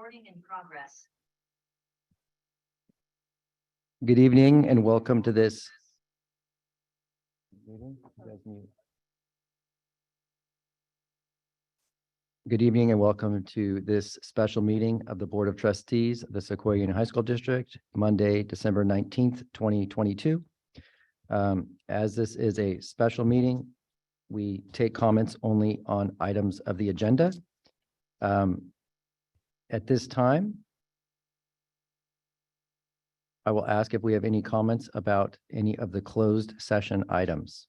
Recording in progress. Good evening and welcome to this. Good evening and welcome to this special meeting of the Board of Trustees of the Sequoia Union High School District, Monday, December 19th, 2022. As this is a special meeting, we take comments only on items of the agenda. At this time, I will ask if we have any comments about any of the closed session items.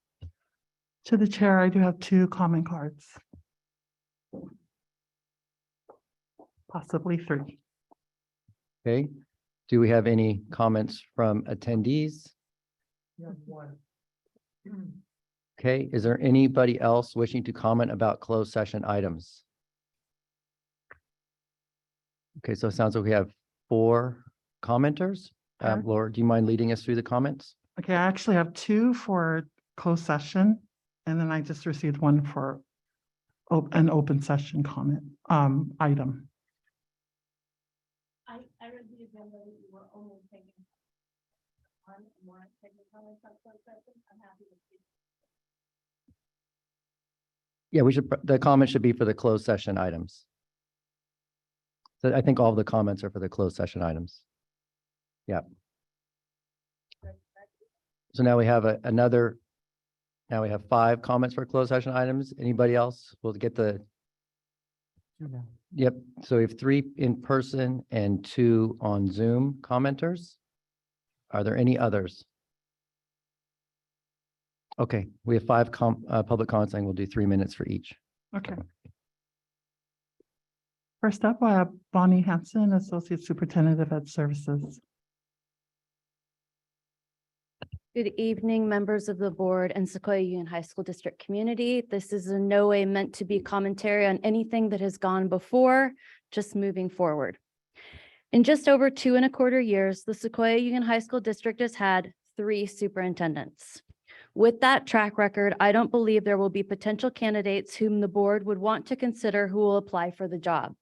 To the chair, I do have 2 comment cards. Possibly 3. Okay, do we have any comments from attendees? Okay, is there anybody else wishing to comment about closed session items? Okay, so it sounds like we have 4 commenters. Okay. Laura, do you mind leading us through the comments? Okay, I actually have 2 for closed session, and then I just received 1 for an open session comment item. I read the agenda that you were only taking one and weren't taking comments on closed session. I'm happy to speak. Yeah, we should, the comment should be for the closed session items. So I think all of the comments are for the closed session items. Yeah. So now we have now we have 5 comments for closed session items. Anybody else? We'll get the. Yep, so we have 3 in person and 2 on Zoom commenters. Are there any others? Okay, we have 5 public comments and we'll do 3 minutes for each. Okay. First up, I have Bonnie Hanson, Associate Superintendent of Ed Services. Good evening, members of the board and Sequoia Union High School District community. This is in no way meant to be commentary on anything that has gone before, just moving forward. In just over 2.25 years, the Sequoia Union High School District has had 3 superintendents. With that track record, I don't believe there will be potential candidates whom the board would want to consider who will apply for the job.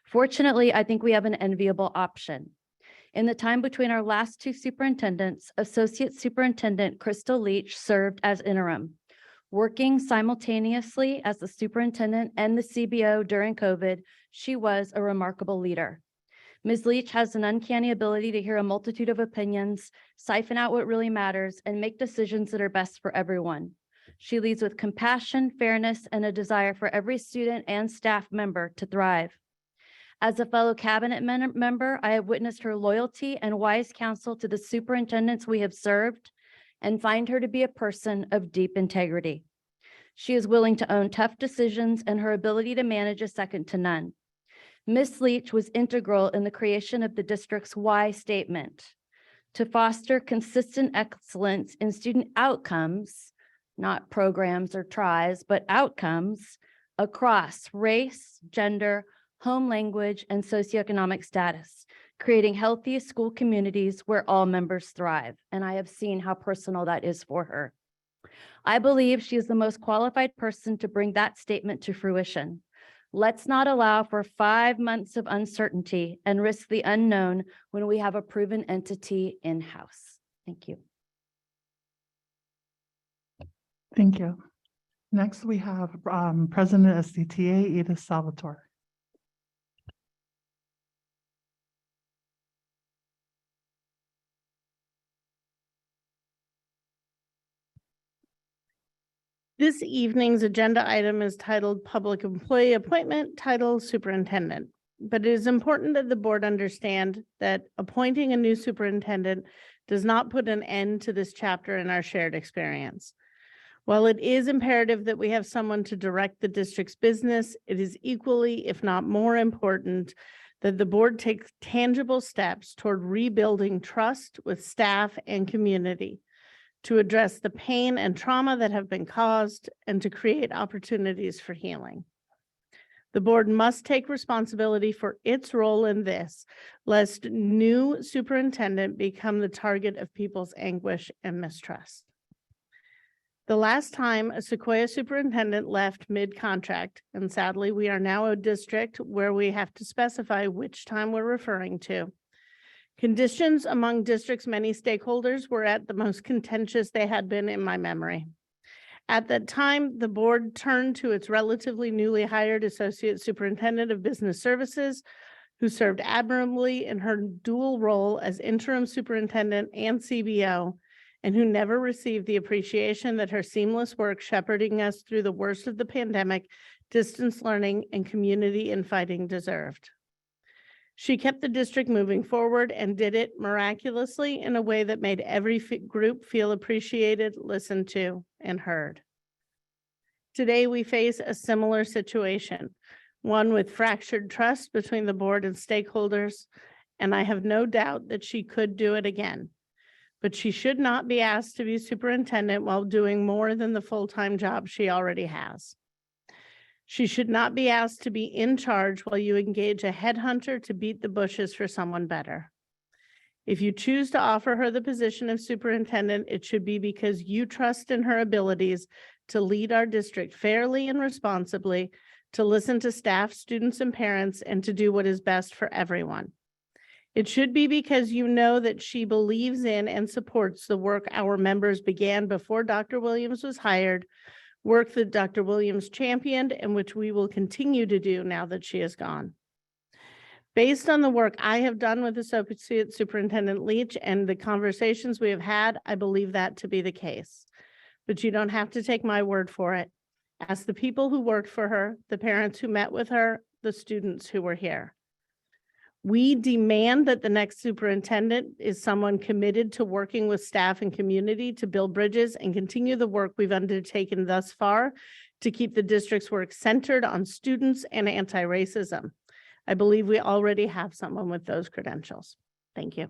Fortunately, I think we have an enviable option. In the time between our last 2 superintendents, Associate Superintendent Crystal Leach served as interim, working simultaneously as the superintendent and the CBO during COVID. She was a remarkable leader. Ms. Leach has an uncanny ability to hear a multitude of opinions, siphon out what really matters, and make decisions that are best for everyone. She leads with compassion, fairness, and a desire for every student and staff member to thrive. As a fellow cabinet member, I have witnessed her loyalty and wise counsel to the superintendents we have served and find her to be a person of deep integrity. She is willing to own tough decisions, and her ability to manage is second to none. Ms. Leach was integral in the creation of the district's why statement: to foster consistent excellence in student outcomes, not programs or tries, but outcomes across race, gender, home language, and socioeconomic status, creating healthy school communities where all members thrive. And I have seen how personal that is for her. I believe she is the most qualified person to bring that statement to fruition. Let's not allow for 5 months of uncertainty and risk the unknown when we have a proven entity in-house. Thank you. Thank you. Next, we have President of SDTA, Edith Salvatore. This evening's agenda item is titled Public Employee Appointment, Title Superintendent. But it is important that the board understand that appointing a new superintendent does not put an end to this chapter in our shared experience. While it is imperative that we have someone to direct the district's business, it is equally, if not more important, that the board takes tangible steps toward rebuilding trust with staff and community, to address the pain and trauma that have been caused, and to create opportunities for healing. The board must take responsibility for its role in this, lest new superintendent become the target of people's anguish and mistrust. The last time a Sequoia superintendent left mid-contract, and sadly, we are now a district where we have to specify which time we're referring to. Conditions among district's many stakeholders were at the most contentious they had been in my memory. At that time, the board turned to its relatively newly hired Associate Superintendent of Business Services, who served admirably in her dual role as interim superintendent and CBO, and who never received the appreciation that her seamless work shepherding us through the worst of the pandemic, distance learning, and community infighting deserved. She kept the district moving forward and did it miraculously in a way that made every group feel appreciated, listened to, and heard. Today, we face a similar situation, one with fractured trust between the board and stakeholders, and I have no doubt that she could do it again. But she should not be asked to be superintendent while doing more than the full-time job she already has. She should not be asked to be in charge while you engage a headhunter to beat the bushes for someone better. If you choose to offer her the position of superintendent, it should be because you trust in her abilities to lead our district fairly and responsibly, to listen to staff, students, and parents, and to do what is best for everyone. It should be because you know that she believes in and supports the work our members began before Dr. Williams was hired, work that Dr. Williams championed, and which we will continue to do now that she is gone. Based on the work I have done with Associate Superintendent Leach and the conversations we have had, I believe that to be the case. But you don't have to take my word for it. Ask the people who worked for her, the parents who met with her, the students who were here. We demand that the next superintendent is someone committed to working with staff and community to build bridges and continue the work we've undertaken thus far to keep the district's work centered on students and anti-racism. I believe we already have someone with those credentials. Thank you.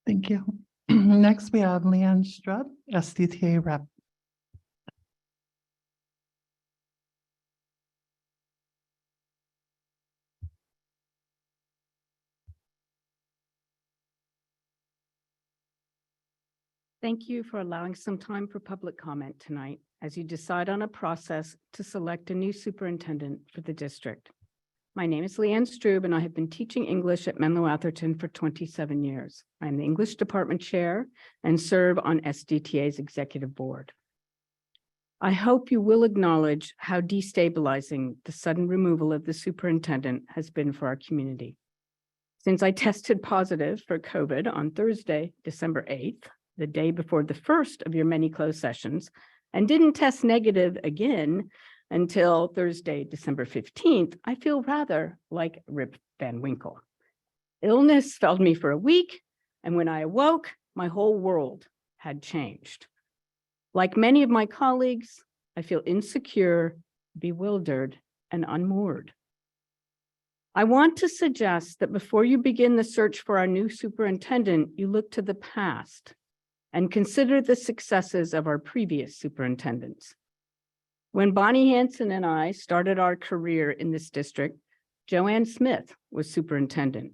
Thank you. Next, we have Leanne Strubb, SDTA rep. Thank you for allowing some time for public comment tonight as you decide on a process to select a new superintendent for the district. My name is Leanne Strubb, and I have been teaching English at Menlo Atherton for 27 years. I'm the English department chair and serve on SDTA's executive board. I hope you will acknowledge how destabilizing the sudden removal of the superintendent has been for our community. Since I tested positive for COVID on Thursday, December 8th, the day before the first of your many closed sessions, and didn't test negative again until Thursday, December 15th, I feel rather like Rip Van Winkle. Illness felled me for a week, and when I awoke, my whole world had changed. Like many of my colleagues, I feel insecure, bewildered, and unmoored. I want to suggest that before you begin the search for our new superintendent, you look to the past and consider the successes of our previous superintendents. When Bonnie Hanson and I started our career in this district, Joanne Smith was superintendent.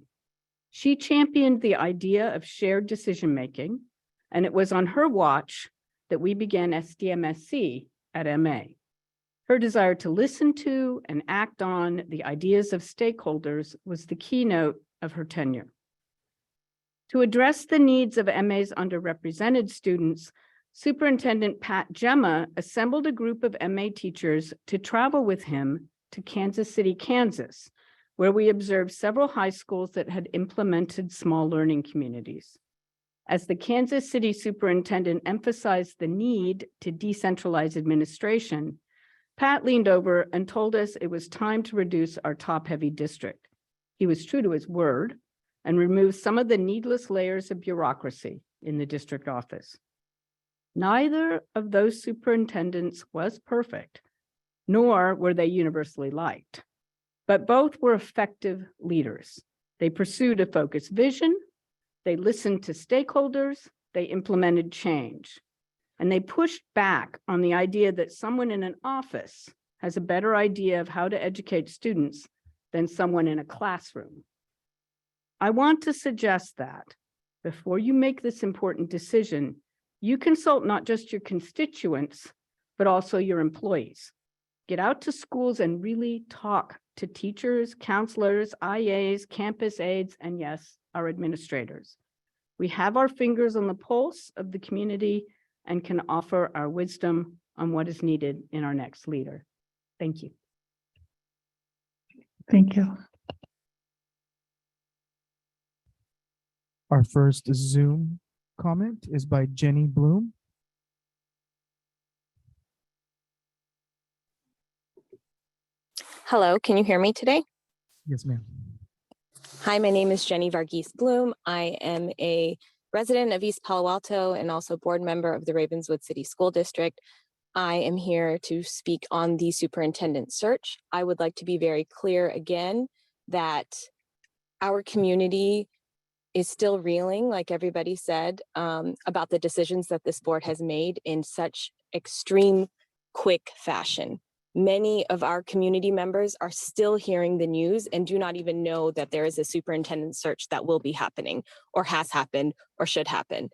She championed the idea of shared decision-making, and it was on her watch that we began SDMSC at MA. Her desire to listen to and act on the ideas of stakeholders was the keynote of her tenure. To address the needs of MA's underrepresented students, Superintendent Pat Gemma assembled a group of MA teachers to travel with him to Kansas City, Kansas, where we observed several high schools that had implemented small learning communities. As the Kansas City superintendent emphasized the need to decentralize administration, Pat leaned over and told us it was time to reduce our top-heavy district. He was true to his word and removed some of the needless layers of bureaucracy in the district office. Neither of those superintendents was perfect, nor were they universally liked, but both were effective leaders. They pursued a focused vision, they listened to stakeholders, they implemented change, and they pushed back on the idea that someone in an office has a better idea of how to educate students than someone in a classroom. I want to suggest that before you make this important decision, You consult not just your constituents, but also your employees. Get out to schools and really talk to teachers, counselors, IAs, campus aides, and yes, our administrators. We have our fingers on the pulse of the community and can offer our wisdom on what is needed in our next leader. Thank you. Thank you. Our first Zoom comment is by Jenny Bloom. Hello, can you hear me today? Yes, ma'am. Hi, my name is Jenny Varghese Bloom. I am a resident of East Palo Alto and also board member of the Ravenswood City School District. I am here to speak on the superintendent search. I would like to be very clear again that our community is still reeling, like everybody said, about the decisions that this board has made in such extreme, quick fashion. Many of our community members are still hearing the news and do not even know that there is a superintendent search that will be happening or has happened or should happen.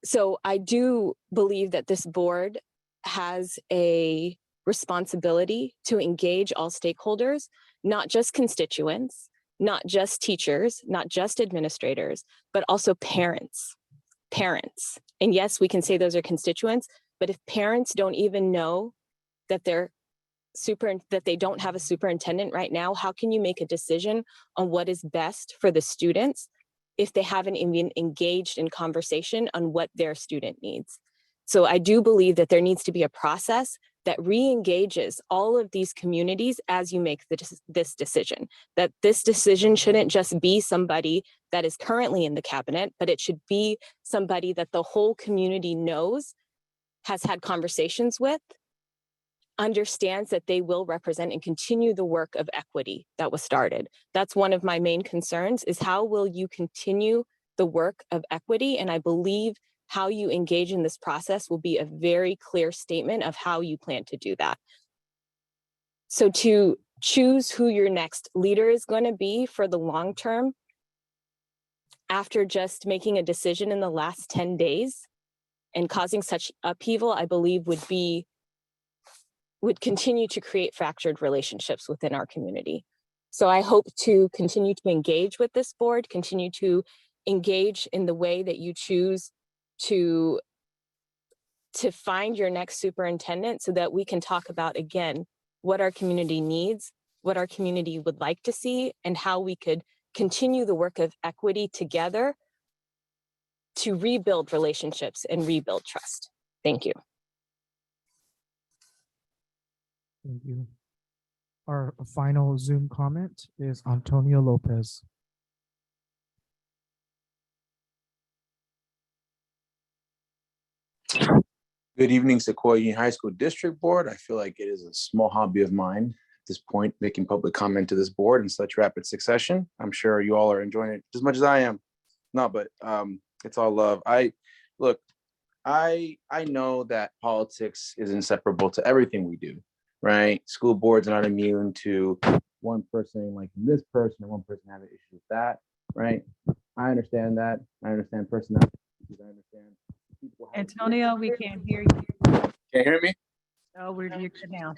So I do believe that this board has a responsibility to engage all stakeholders, not just constituents, not just teachers, not just administrators, but also parents. And yes, we can say those are constituents, but if parents don't even know that that they don't have a superintendent right now, how can you make a decision on what is best for the students if they haven't even engaged in conversation on what their student needs? So I do believe that there needs to be a process that re-engages all of these communities as you make this decision, that this decision shouldn't just be somebody that is currently in the cabinet, but it should be somebody that the whole community knows, has had conversations with, understands that they will represent and continue the work of equity that was started. That's one of my main concerns, is how will you continue the work of equity? And I believe how you engage in this process will be a very clear statement of how you plan to do that. So to choose who your next leader is going to be for the long term, after just making a decision in the last 10 days and causing such upheaval, I believe would continue to create fractured relationships within our community. So I hope to continue to engage with this board, continue to engage in the way that you choose to find your next superintendent, so that we can talk about, again, what our community needs, what our community would like to see, and how we could continue the work of equity together to rebuild relationships and rebuild trust. Thank you. Thank you. Our final Zoom comment is Antonio Lopez. Good evening, Sequoia Union High School District Board. I feel like it is a small hobby of mine at this point, making public comment to this board in such rapid succession. I'm sure you all are enjoying it as much as I am. No, but it's all love. I know that politics is inseparable to everything we do, right? School boards are not immune to one person like this person and one person having issues with that, right? I understand that. I understand personality. I understand people have. Antonio, we can't hear you. Can't hear me? Oh, we're muted now.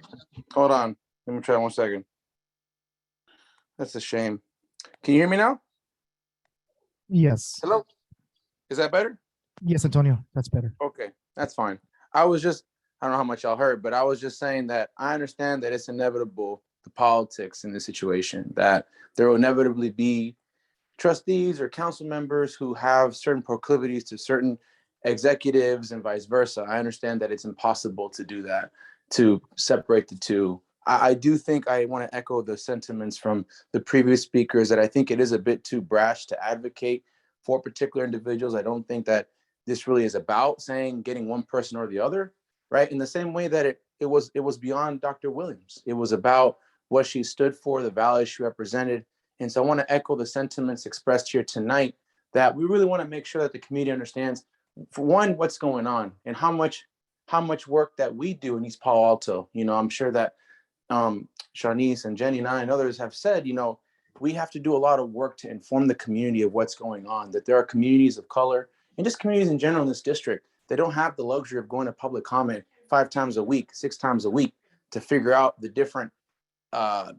Hold on. Let me try 1 second. That's a shame. Can you hear me now? Yes. Hello? Is that better? Yes, Antonio, that's better. Okay, that's fine. I don't know how much y'all heard, but I was just saying that I understand that it's inevitable, the politics in this situation, that there will inevitably be trustees or council members who have certain proclivities to certain executives and vice versa. I understand that it's impossible to do that, to separate the two. I do think I want to echo the sentiments from the previous speakers that I think it is a bit too brash to advocate for particular individuals. I don't think that this really is about saying getting one person or the other, right? In the same way that it was beyond Dr. Williams. It was about what she stood for, the values she represented. And so I want to echo the sentiments expressed here tonight, that we really want to make sure that the community understands, for one, what's going on and how much work that we do in East Palo Alto. You know, I'm sure that Shanice and Jenny and I and others have said, you know, we have to do a lot of work to inform the community of what's going on, that there are communities of color and just communities in general in this district, they don't have the luxury of going to public comment 5 times a week, 6 times a week to figure out the different uh,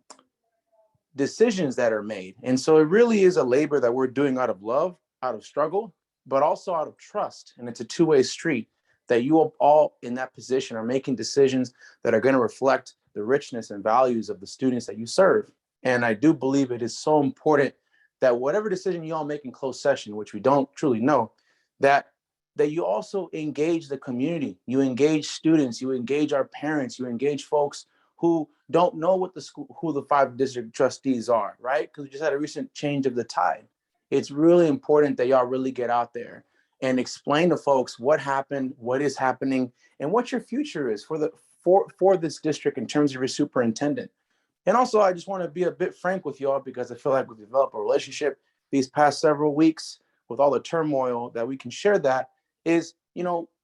decisions that are made. And so it really is a labor that we're doing out of love, out of struggle, but also out of trust. And it's a two-way street that you all in that position are making decisions that are going to reflect the richness and values of the students that you serve. And I do believe it is so important that whatever decision you all make in closed session, which we don't truly know, that you also engage the community, you engage students, you engage our parents, you engage folks who don't know what the school, who the 5 district trustees are, right? Because we just had a recent change of the tide. It's really important that y'all really get out there and explain to folks what happened, what is happening, and what your future is for this district in terms of your superintendent. And also, I just want to be a bit frank with y'all because I feel like we've developed a relationship these past several weeks with all the turmoil that we can share that is,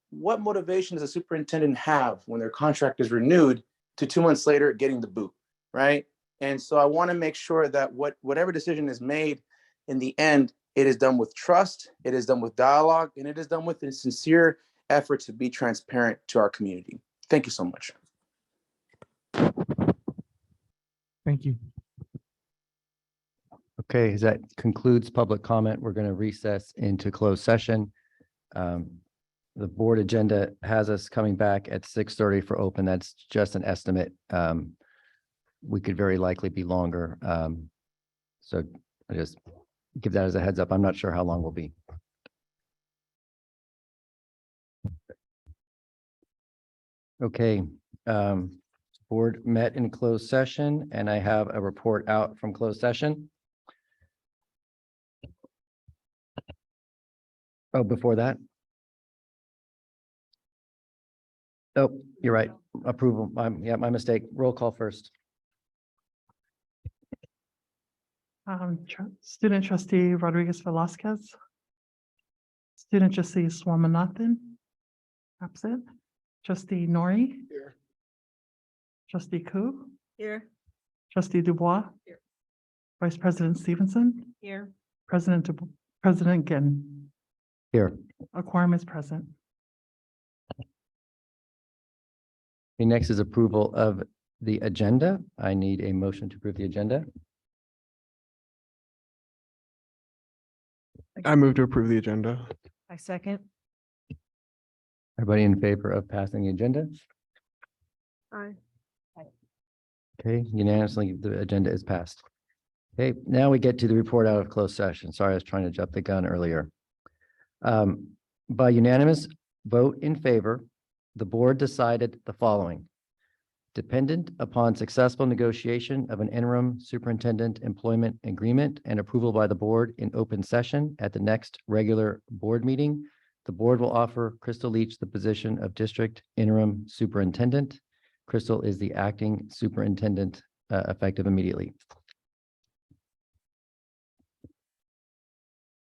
what motivation does a superintendent have when their contract is renewed to 2 months later getting the boot, right? And so I want to make sure that whatever decision is made in the end, it is done with trust, it is done with dialogue, and it is done with a sincere effort to be transparent to our community. Thank you so much. Thank you. Okay, as that concludes public comment, we're going to recess into closed session. The board agenda has us coming back at 6:30 for open. That's just an estimate. We could very likely be longer. So I just give that as a heads up. I'm not sure how long we'll be. Okay, board met in closed session and I have a report out from closed session. Oh, before that. Oh, you're right. Approval. My mistake. Roll call first. Student trustee Rodriguez Velasquez. Student trustee Swaminathan. Absent. Trustee Nori. Here. Trustee Koo. Here. Trustee Dubois. Here. Vice President Stevenson. Here. President Ginn. Here. A quorum is present. The next is approval of the agenda. I need a motion to approve the agenda. I move to approve the agenda. I second. Everybody in favor of passing the agenda? Aye. Okay, unanimously, the agenda is passed. Okay, now we get to the report out of closed session. Sorry, I was trying to jump the gun earlier. By unanimous vote in favor, the board decided the following. Dependent upon successful negotiation of an interim superintendent employment agreement and approval by the board in open session at the next regular board meeting, the board will offer Crystal Leach the position of district interim superintendent. Crystal is the acting superintendent effective immediately.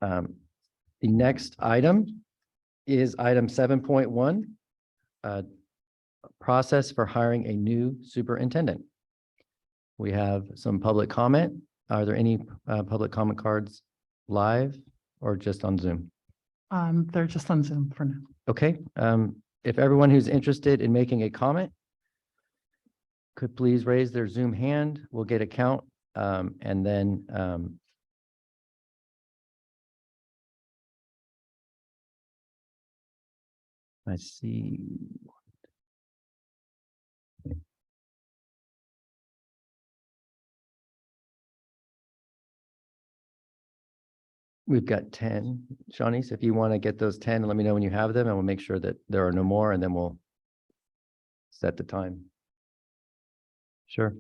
The next item is item 7.1. Process for hiring a new superintendent. We have some public comment. Are there any public comment cards live or just on Zoom? They're just on Zoom for now. Okay, if everyone who's interested in making a comment could please raise their Zoom hand, we'll get a count, and then I see. We've got 10. Shawnees, if you want to get those 10, let me know when you have them and we'll make sure that there are no more and then we'll set the time. Sure.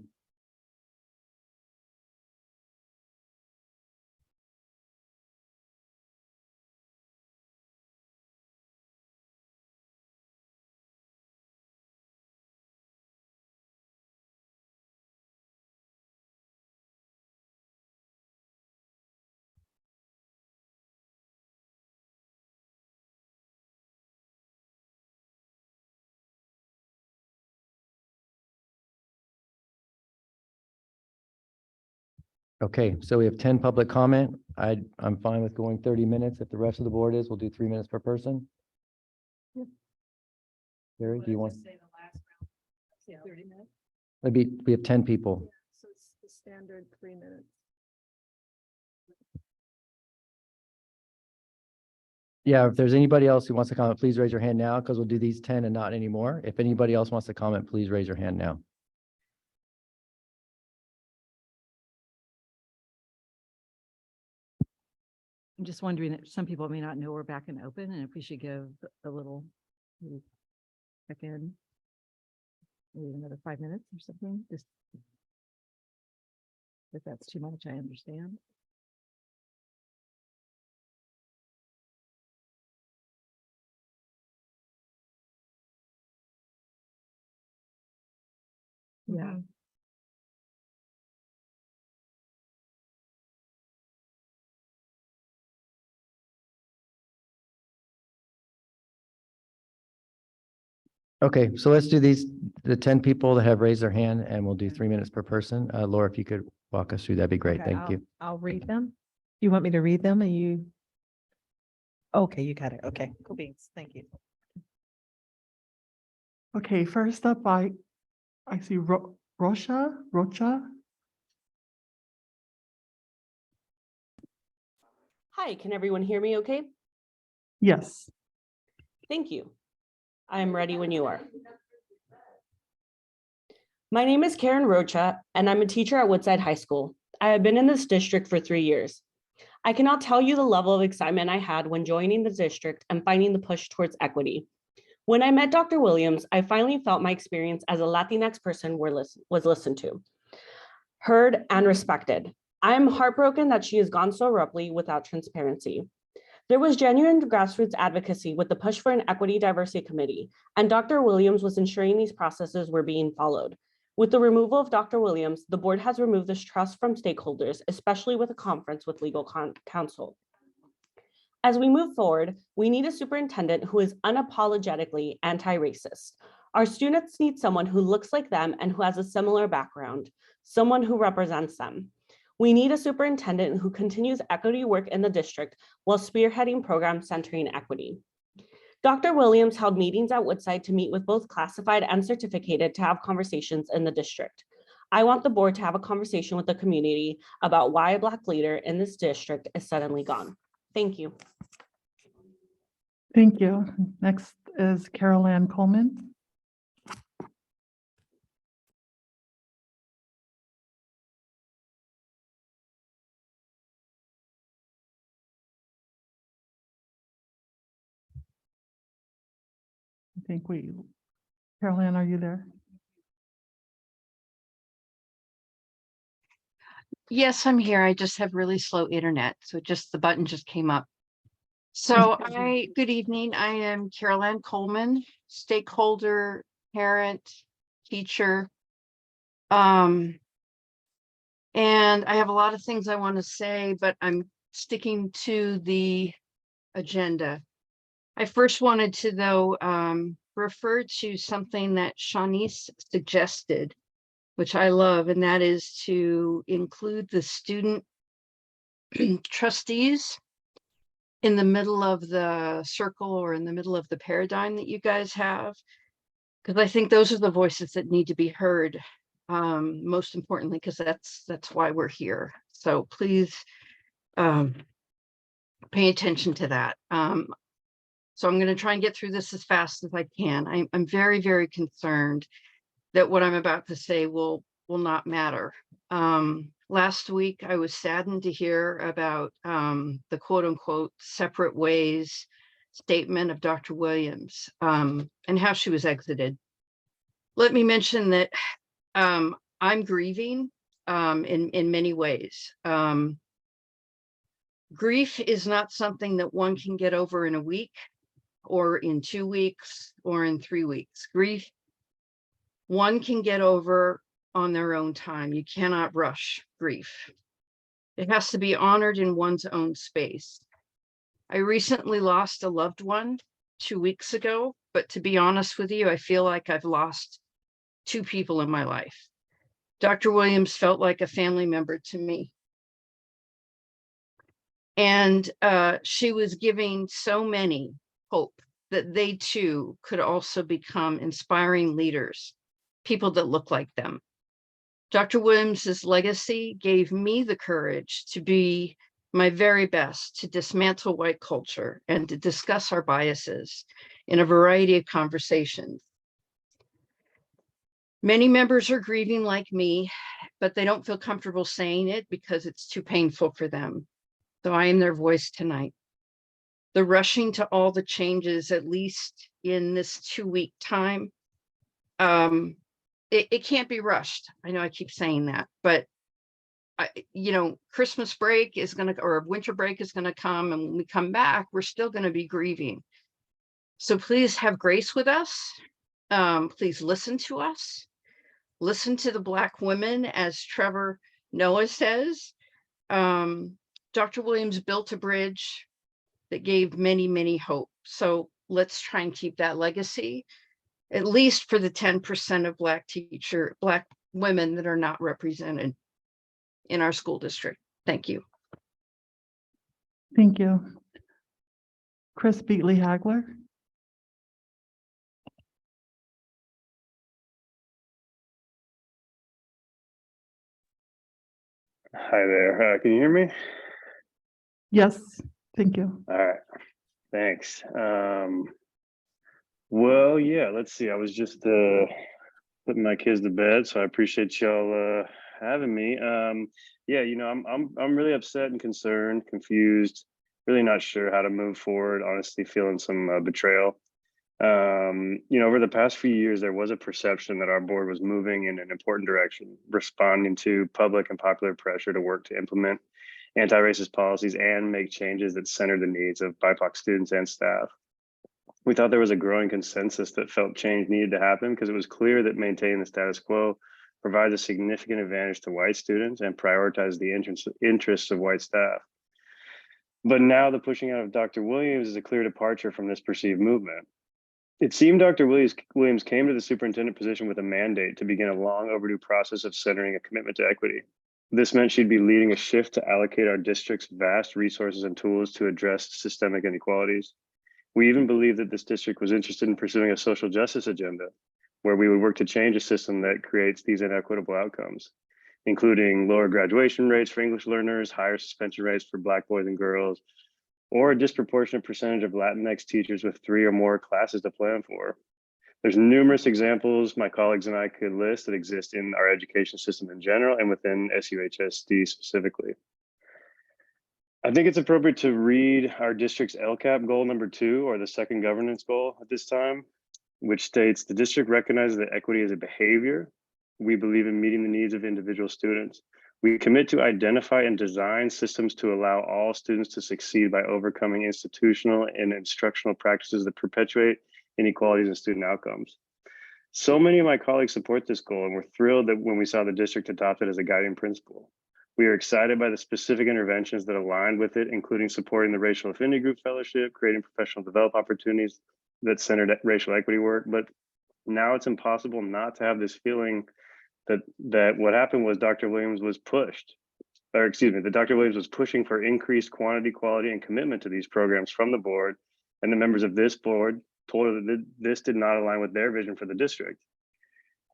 Okay, so we have 10 public comment. I'm fine with going 30 minutes. If the rest of the board is, we'll do 3 minutes per person. Gary, do you want? We have 10 people. So it's the standard 3 minutes. Yeah, if there's anybody else who wants to comment, please raise your hand now because we'll do these 10 and not anymore. If anybody else wants to comment, please raise your hand now. I'm just wondering that some people may not know we're back and open and if we should give a little maybe check in. Maybe another 5 minutes or something, just if that's too much, I understand. Yeah. Okay, so let's do the 10 people that have raised their hand and we'll do 3 minutes per person. Laura, if you could walk us through, that'd be great. Okay, Thank you. I'll read them. You want me to read them and you? Okay, you got it. Okay, cool beans. Thank you. Okay, first up, I see Rocha. Hi, can everyone hear me okay? Yes. Thank you. I am ready when you are. My name is Karen Rocha, and I'm a teacher at Woodside High School. I have been in this district for 3 years. I cannot tell you the level of excitement I had when joining the district and finding the push towards equity. When I met Dr. Williams, I finally felt my experience as a Latinx person was listened to, heard, and respected. I am heartbroken that she has gone so abruptly without transparency. There was genuine grassroots advocacy with the push for an equity diversity committee, and Dr. Williams was ensuring these processes were being followed. With the removal of Dr. Williams, the board has removed this trust from stakeholders, especially with a conference with legal counsel. As we move forward, we need a superintendent who is unapologetically anti-racist. Our students need someone who looks like them and who has a similar background, someone who represents them. We need a superintendent who continues equity work in the district while spearheading programs centering equity. Dr. Williams held meetings at Woodside to meet with both classified and certificated to have conversations in the district. I want the board to have a conversation with the community about why a Black leader in this district is suddenly gone. Thank you. Thank you. Next is Carol Ann Coleman. I think Carol Ann, are you there? Yes, I'm here. I just have really slow internet. So just the button just came up. So good evening. I am Carol Ann Coleman, stakeholder, parent, teacher. And I have a lot of things I want to say, but I'm sticking to the agenda. I first wanted to, though, refer to something that Shanice suggested, which I love, and that is to include the student trustees in the middle of the circle or in the middle of the paradigm that you guys have, because I think those are the voices that need to be heard, most importantly, because that's why we're here. So please pay attention to that. So I'm going to try and get through this as fast as I can. I'm very, very concerned that what I'm about to say will not matter. Last week, I was saddened to hear about the quote unquote separate ways statement of Dr. Williams and how she was exited. Let me mention that I'm grieving in many ways. Grief is not something that one can get over in a week or in 2 weeks or in 3 weeks. Grief, one can get over on their own time. You cannot rush grief. It has to be honored in one's own space. I recently lost a loved one 2 weeks ago, but to be honest with you, I feel like I've lost 2 people in my life. Dr. Williams felt like a family member to me. And she was giving so many hope that they too could also become inspiring leaders, people that look like them. Dr. Williams's legacy gave me the courage to be my very best to dismantle white culture and to discuss our biases in a variety of conversations. Many members are grieving like me, but they don't feel comfortable saying it because it's too painful for them. So I am their voice tonight. The rushing to all the changes, at least in this 2-week time, it can't be rushed. I know I keep saying that, but Christmas break is going to, or winter break is going to come. And when we come back, we're still going to be grieving. So please have grace with us. Please listen to us. Listen to the Black women, as Trevor Noah says. Dr. Williams built a bridge that gave many, many hope. So let's try and keep that legacy, at least for the 10% of Black women that are not represented in our school district. Thank you. Thank you. Chris Beatley-Hagler. Hi there. Can you hear me? Yes, thank you. All right. Thanks. Well, yeah, let's see. I was just putting my kids to bed, so I appreciate y'all having me. Yeah, I'm really upset and concerned, confused, really not sure how to move forward, honestly feeling some betrayal. Over the past few years, there was a perception that our board was moving in an important direction, responding to public and popular pressure to work to implement anti-racist policies and make changes that center the needs of BIPOC students and staff. We thought there was a growing consensus that felt change needed to happen because it was clear that maintaining the status quo provides a significant advantage to white students and prioritizes the interests of white staff. But now the pushing out of Dr. Williams is a clear departure from this perceived movement. It seemed Dr. Williams came to the superintendent position with a mandate to begin a long overdue process of centering a commitment to equity. This meant she'd be leading a shift to allocate our district's vast resources and tools to address systemic inequalities. We even believed that this district was interested in pursuing a social justice agenda, where we would work to change a system that creates these inequitable outcomes, including lower graduation rates for English learners, higher suspension rates for Black boys and girls, or a disproportionate percentage of Latinx teachers with 3 or more classes to plan for. There's numerous examples my colleagues and I could list that exist in our education system in general and within SUHSD specifically. I think it's appropriate to read our district's LCAP goal number 2, or the second governance goal at this time, which states the district recognizes that equity is a behavior. We believe in meeting the needs of individual students. We commit to identify and design systems to allow all students to succeed by overcoming institutional and instructional practices that perpetuate inequalities in student outcomes. So many of my colleagues support this goal, and we're thrilled that when we saw the district adopt it as a guiding principle. We are excited by the specific interventions that aligned with it, including supporting the Racial Affinity Group Fellowship, creating professional development opportunities that centered racial equity work. But now it's impossible not to have this feeling that what happened was Dr. Williams was that Dr. Williams was pushing for increased quantity, quality, and commitment to these programs from the board, and the members of this board told her that this did not align with their vision for the district.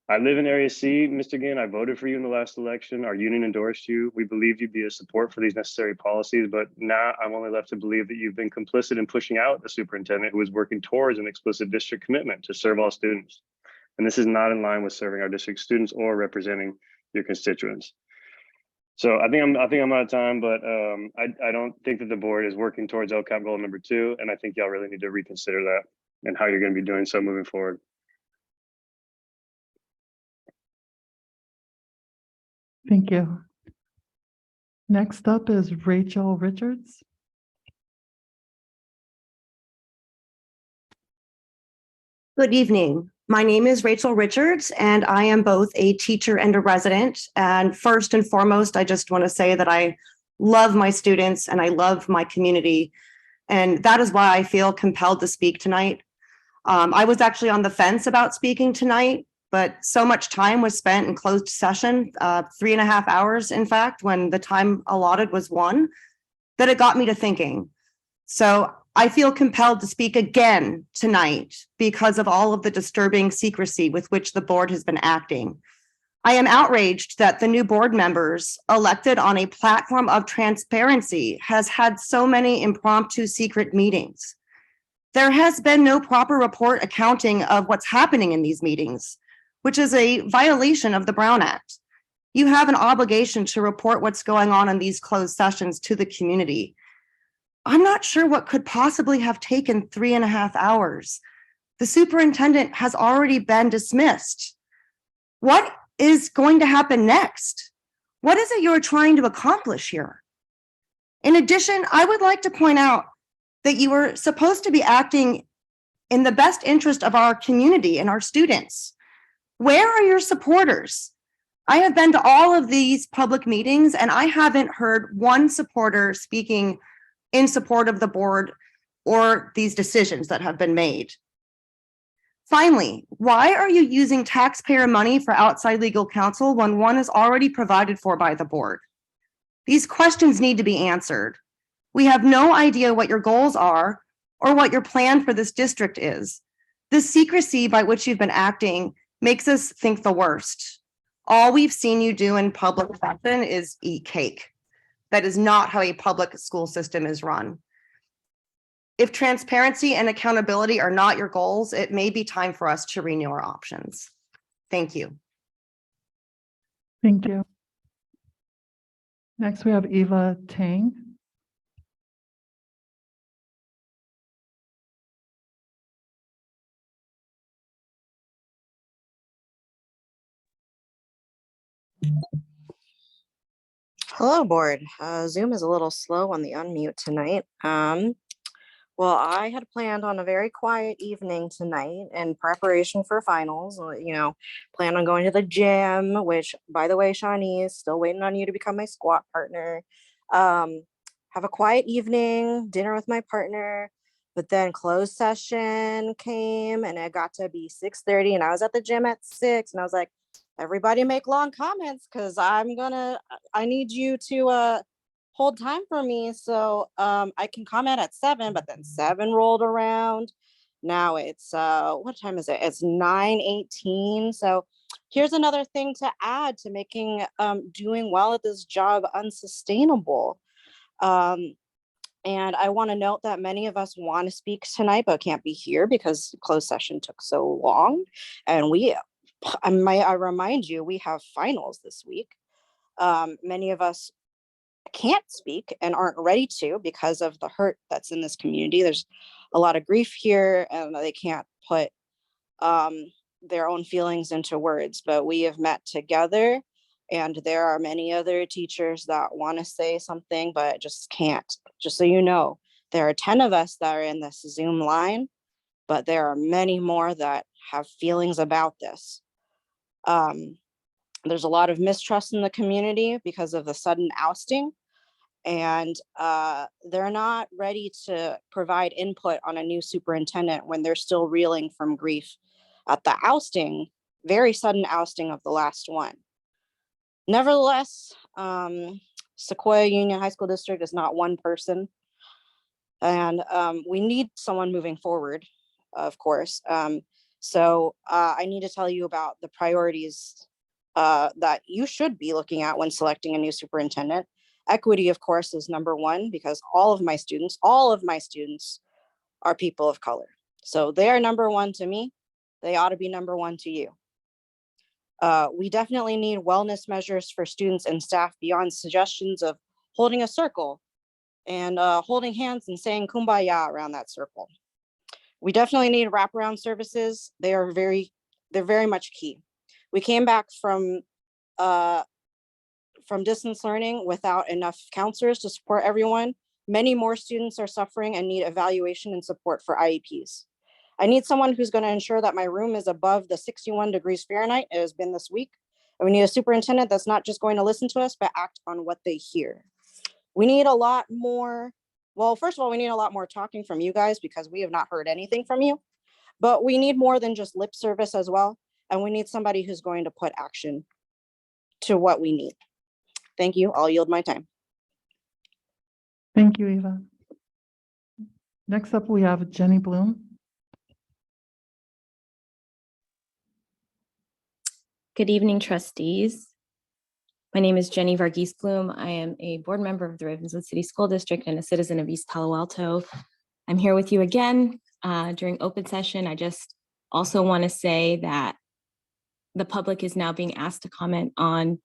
I live in Area C, Mr. Ginn. I voted for you in the last election. Our union endorsed you. We believe you'd be a support for these necessary policies, but now I'm only left to believe that you've been complicit in pushing out the superintendent who is working towards an explicit district commitment to serve all students. And this is not in line with serving our district students or representing your constituents. So I think I'm out of time, but I don't think that the board is working towards LCAP goal number 2, and I think y'all really need to reconsider that and how you're going to be doing so moving forward. Thank you. Next up is Rachel Richards. Good evening. My name is Rachel Richards, and I am both a teacher and a resident. And first and foremost, I just want to say that I love my students and I love my community. And that is why I feel compelled to speak tonight. I was actually on the fence about speaking tonight, but so much time was spent in closed session, 3.5 hours, in fact, when the time allotted was 1, that it got me to thinking. So I feel compelled to speak again tonight because of all of the disturbing secrecy with which the board has been acting. I am outraged that the new board members elected on a platform of transparency has had so many impromptu secret meetings. There has been no proper report accounting of what's happening in these meetings, which is a violation of the Brown Act. You have an obligation to report what's going on in these closed sessions to the community. I'm not sure what could possibly have taken 3.5 hours. The superintendent has already been dismissed. What is going to happen next? What is it you're trying to accomplish here? In addition, I would like to point out that you were supposed to be acting in the best interest of our community and our students. Where are your supporters? I have been to all of these public meetings and I haven't heard one supporter speaking in support of the board or these decisions that have been made. Finally, why are you using taxpayer money for outside legal counsel when one is already provided for by the board? These questions need to be answered. We have no idea what your goals are or what your plan for this district is. The secrecy by which you've been acting makes us think the worst. All we've seen you do in public session is eat cake. That is not how a public school system is run. If transparency and accountability are not your goals, it may be time for us to renew our options. Thank you. Thank you. Next, we have Eva Tang. Hello, board. Zoom is a little slow on the unmute tonight. Well, I had planned on a very quiet evening tonight in preparation for finals. Plan on going to the gym, which, by the way, Shawnee is still waiting on you to become my squat partner. Have a quiet evening, dinner with my partner, but then closed session came and it got to be 6:30 and I was at the gym at 6 and I was like, everybody make long comments because I need you to hold time for me so I can comment at 7, but then 7 rolled around. Now it's what time is it? It's 9:18. So here's another thing to add to making doing well at this job unsustainable. And I want to note that many of us want to speak tonight but can't be here because closed session took so long. And I remind you, we have finals this week. Many of us can't speak and aren't ready to because of the hurt that's in this community. There's a lot of grief here and they can't put their own feelings into words, but we have met together and there are many other teachers that want to say something but just can't. Just so you know, there are 10 of us that are in this Zoom line, but there are many more that have feelings about this. There's a lot of mistrust in the community because of the sudden ousting, and they're not ready to provide input on a new superintendent when they're still reeling from grief at the ousting, very sudden ousting of the last one. Nevertheless, Sequoia Union High School District is not one person, and we need someone moving forward, of course. So I need to tell you about the priorities that you should be looking at when selecting a new superintendent. Equity, of course, is number one because all of my students are people of color. So they are number one to me. They ought to be number one to you. We definitely need wellness measures for students and staff beyond suggestions of holding a circle and holding hands and saying kumbaya around that circle. We definitely need wraparound services. They're very much key. We came back from distance learning without enough counselors to support everyone. Many more students are suffering and need evaluation and support for IEPs. I need someone who's going to ensure that my room is above the 61 degrees Fahrenheit. It has been this week. And we need a superintendent that's not just going to listen to us, but act on what they hear. We need a lot more. Well, first of all, we need a lot more talking from you guys because we have not heard anything from you. But we need more than just lip service as well. And we need somebody who's going to put action to what we need. Thank you. I'll yield my time. Thank you, Eva. Next up, we have Jenny Bloom. Good evening, trustees. My name is Jenny Varghese Bloom. I am a board member of the Ravenswood City School District and a citizen of East Palo Alto. I'm here with you again during open session. I just also want to say that the public is now being asked to comment on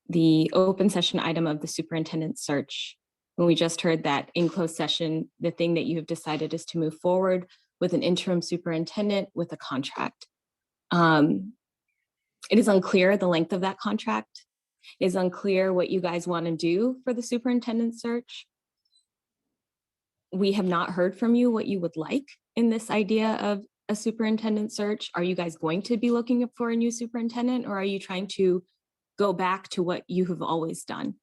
the open session item of the superintendent search. When we just heard that in closed session, the thing that you have decided is to move forward with an interim superintendent with a contract. It is unclear the length of that contract. It is unclear what you guys want to do for the superintendent search. We have not heard from you what you would like in this idea of a superintendent search. Are you guys going to be looking for a new superintendent, or are you trying to go back to what you have always done?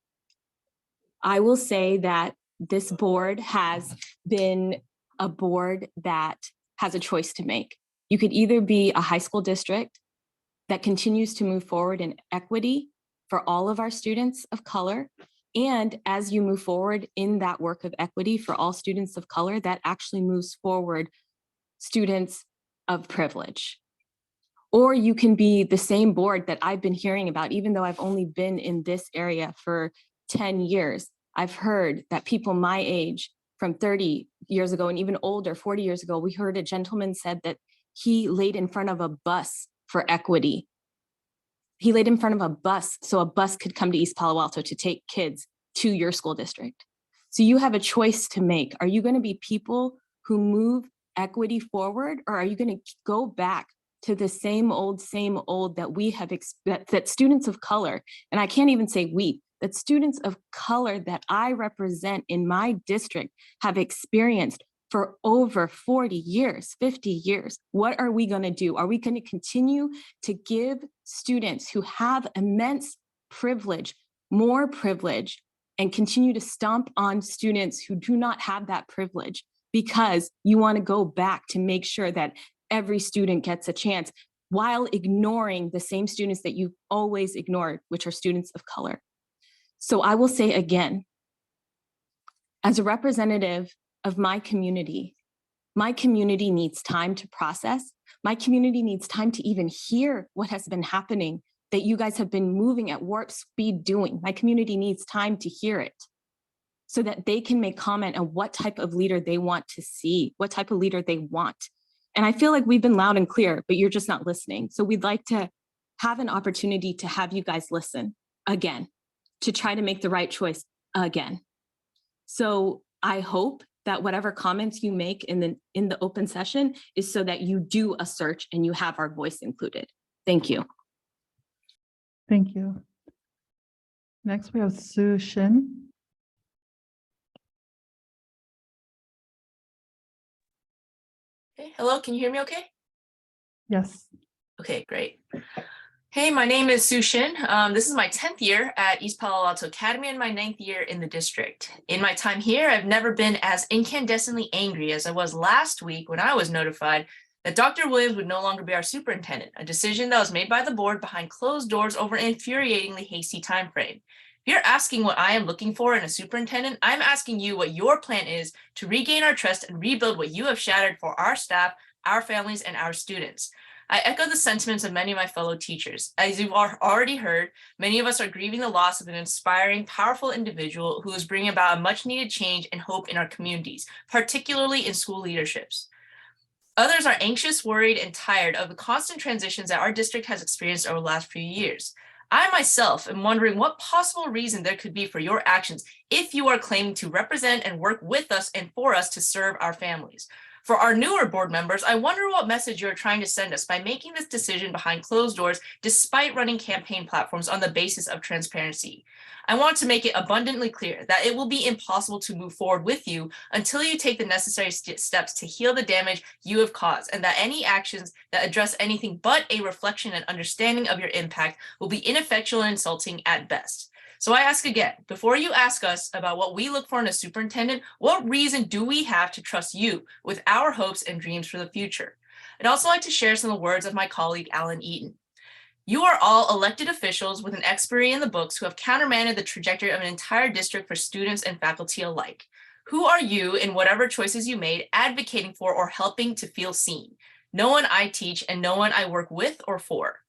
I will say that this board has been a board that has a choice to make. You could either be a high school district that continues to move forward in equity for all of our students of color. And as you move forward in that work of equity for all students of color, that actually moves forward students of privilege. Or you can be the same board that I've been hearing about, even though I've only been in this area for 10 years. I've heard that people my age from 30 years ago and even older, 40 years ago, we heard a gentleman said that he laid in front of a bus for equity. He laid in front of a bus so a bus could come to East Palo Alto to take kids to your school district. So you have a choice to make. Are you going to be people who move equity forward, or are you going to go back to the same old that we have, that students of color, and I can't even say we, that students of color that I represent in my district have experienced for over 40 years, 50 years. What are we going to do? Are we going to continue to give students who have immense privilege, more privilege, and continue to stomp on students who do not have that privilege because you want to go back to make sure that every student gets a chance while ignoring the same students that you've always ignored, which are students of color? So I will say again, as a representative of my community needs time to process. My community needs time to even hear what has been happening that you guys have been moving at warp speed doing. My community needs time to hear it so that they can make comment on what type of leader they want to see, what type of leader they want. And I feel like we've been loud and clear, but you're just not listening. So we'd like to have an opportunity to have you guys listen again, to try to make the right choice again. So I hope that whatever comments you make in the open session is so that you do a search and you have our voice included. Thank you. Thank you. Next, we have Sue Shin. Okay. Hello, can you hear me okay? Yes. Okay, great. Hey, my name is Sue Shin. This is my 10th year at East Palo Alto Academy and my 9th year in the district. In my time here, I've never been as incandescently angry as I was last week when I was notified that Dr. Williams would no longer be our superintendent, a decision that was made by the board behind closed doors over an infuriatingly hasty timeframe. If you're asking what I am looking for in a superintendent, I'm asking you what your plan is to regain our trust and rebuild what you have shattered for our staff, our families, and our students. I echo the sentiments of many of my fellow teachers. As you've already heard, many of us are grieving the loss of an inspiring, powerful individual who is bringing about a much needed change and hope in our communities, particularly in school leaderships. Others are anxious, worried, and tired of the constant transitions that our district has experienced over the last few years. I myself am wondering what possible reason there could be for your actions if you are claiming to represent and work with us and for us to serve our families. For our newer board members, I wonder what message you're trying to send us by making this decision behind closed doors despite running campaign platforms on the basis of transparency. I want to make it abundantly clear that it will be impossible to move forward with you until you take the necessary steps to heal the damage you have caused, and that any actions that address anything but a reflection and understanding of your impact will be ineffectual and insulting at best. So I ask again, before you ask us about what we look for in a superintendent, what reason do we have to trust you with our hopes and dreams for the future? I'd also like to share some of the words of my colleague, Alan Eaton. You are all elected officials with an expertise in the books who have countermanded the trajectory of an entire district for students and faculty alike. Who are you, in whatever choices you made, advocating for or helping to feel seen? No one I teach and no one I work with or for.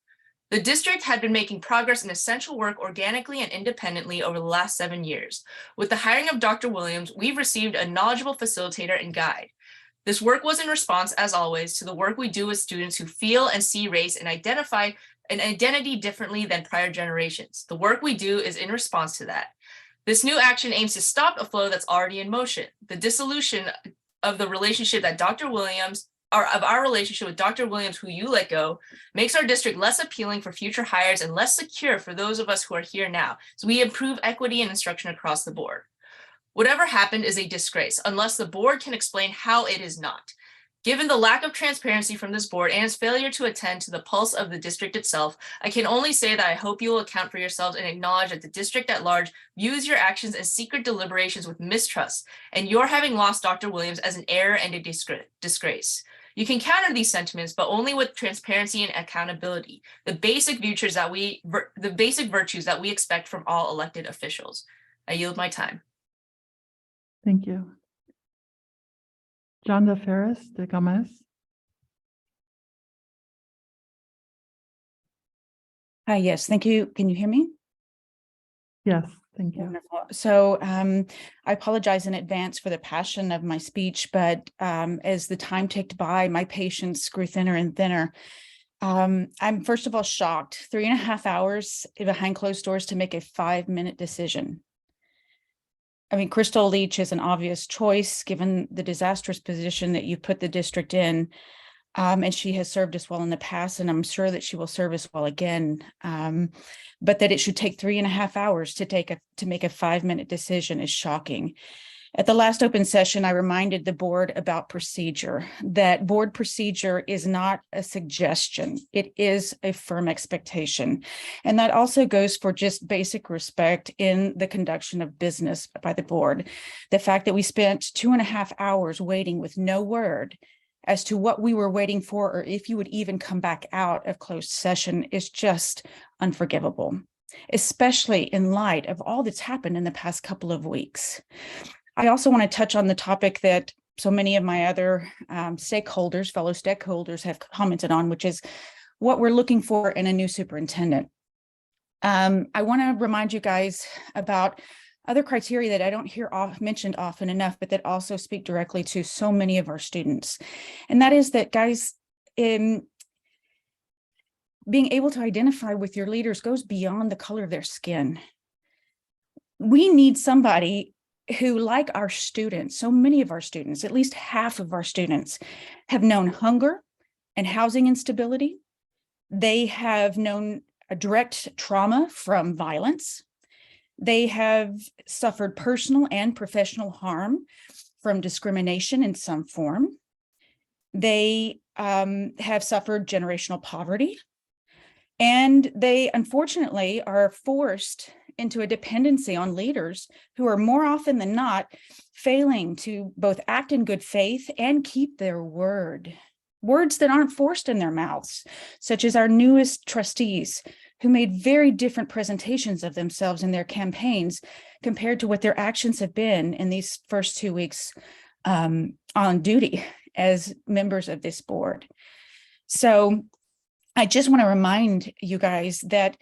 The district had been making progress in essential work organically and independently over the last 7 years. With the hiring of Dr. Williams, we've received a knowledgeable facilitator and guide. This work was in response, as always, to the work we do with students who feel and see race and identify an identity differently than prior generations. The work we do is in response to that. This new action aims to stop a flow that's already in motion. The dissolution of the relationship that Dr. Williams, or of our relationship with Dr. Williams, who you let go, makes our district less appealing for future hires and less secure for those of us who are here now. So we improve equity and instruction across the board. Whatever happened is a disgrace unless the board can explain how it is not. Given the lack of transparency from this board and its failure to attend to the pulse of the district itself, I can only say that I hope you will account for yourselves and acknowledge that the district at large views your actions and secret deliberations with mistrust, and your having lost Dr. Williams as an error and a disgrace. You can counter these sentiments, but only with transparency and accountability, the basic virtues that we expect from all elected officials. I yield my time. Thank you. John de Ferris de Gomez. Hi, yes, thank you. Can you hear me? Yes, thank you. Wonderful. So I apologize in advance for the passion of my speech, but as the time ticked by, my patience grew thinner and thinner. I'm first of all shocked, 3.5 hours behind closed doors to make a 5-minute decision. I mean, Crystal Leach is an obvious choice given the disastrous position that you put the district in. And she has served us well in the past, and I'm sure that she will serve us well again. But that it should take 3.5 hours to make a 5-minute decision is shocking. At the last open session, I reminded the board about procedure, that board procedure is not a suggestion. It is a firm expectation. And that also goes for just basic respect in the conduction of business by the board. The fact that we spent 2.5 hours waiting with no word as to what we were waiting for, or if you would even come back out of closed session, is just unforgivable, especially in light of all that's happened in the past couple of weeks. I also want to touch on the topic that so many of my other fellow stakeholders have commented on, which is what we're looking for in a new superintendent. I want to remind you guys about other criteria that I don't hear mentioned often enough, but that also speak directly to so many of our students. And that is that, guys, being able to identify with your leaders goes beyond the color of their skin. We need somebody who, like our students, so many of our students, at least half of our students, have known hunger and housing instability. They have known a direct trauma from violence. They have suffered personal and professional harm from discrimination in some form. They have suffered generational poverty. And they, unfortunately, are forced into a dependency on leaders who are more often than not failing to both act in good faith and keep their word. Words that aren't forced in their mouths, such as our newest trustees, who made very different presentations of themselves in their campaigns compared to what their actions have been in these first 2 weeks on duty as members of this board. So I just want to remind you guys that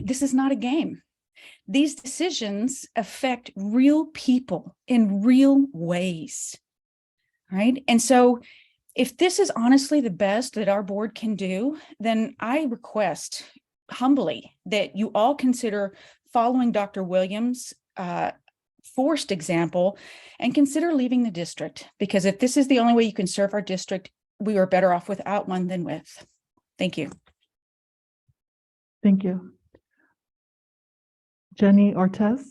this is not a game. These decisions affect real people in real ways, right? And so if this is honestly the best that our board can do, then I request humbly that you all consider following Dr. Williams' forced example and consider leaving the district, because if this is the only way you can serve our district, we are better off without one than with. Thank you. Thank you. Jenny Ortez.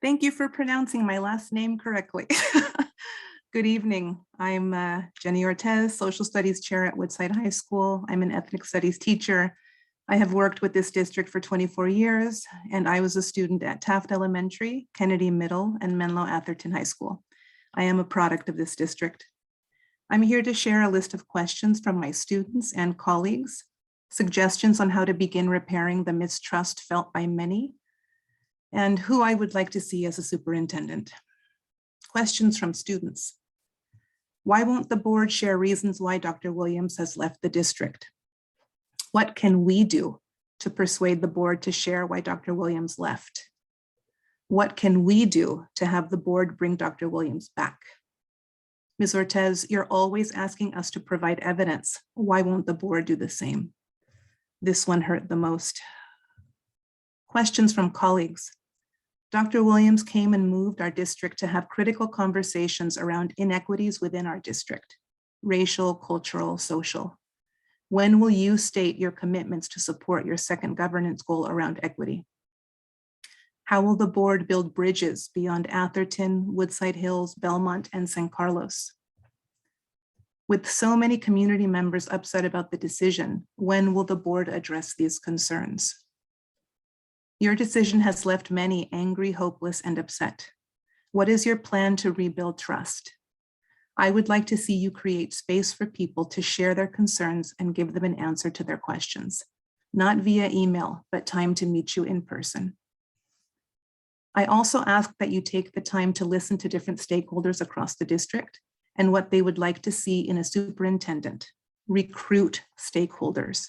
Thank you for pronouncing my last name correctly. Good evening. I'm Jenny Ortez, Social Studies Chair at Woodside High School. I'm an Ethnic Studies teacher. I have worked with this district for 24 years, and I was a student at Taft Elementary, Kennedy Middle, and Menlo Atherton High School. I am a product of this district. I'm here to share a list of questions from my students and colleagues, suggestions on how to begin repairing the mistrust felt by many, and who I would like to see as a superintendent. Questions from students. Why won't the board share reasons why Dr. Williams has left the district? What can we do to persuade the board to share why Dr. Williams left? What can we do to have the board bring Dr. Williams back? Ms. Ortez, you're always asking us to provide evidence. Why won't the board do the same? This one hurt the most. Questions from colleagues. Dr. Williams came and moved our district to have critical conversations around inequities within our district, racial, cultural, social. When will you state your commitments to support your second governance goal around equity? How will the board build bridges beyond Atherton, Woodside Hills, Belmont, and San Carlos? With so many community members upset about the decision, when will the board address these concerns? Your decision has left many angry, hopeless, and upset. What is your plan to rebuild trust? I would like to see you create space for people to share their concerns and give them an answer to their questions, not via email, but time to meet you in person. I also ask that you take the time to listen to different stakeholders across the district and what they would like to see in a superintendent. Recruit stakeholders.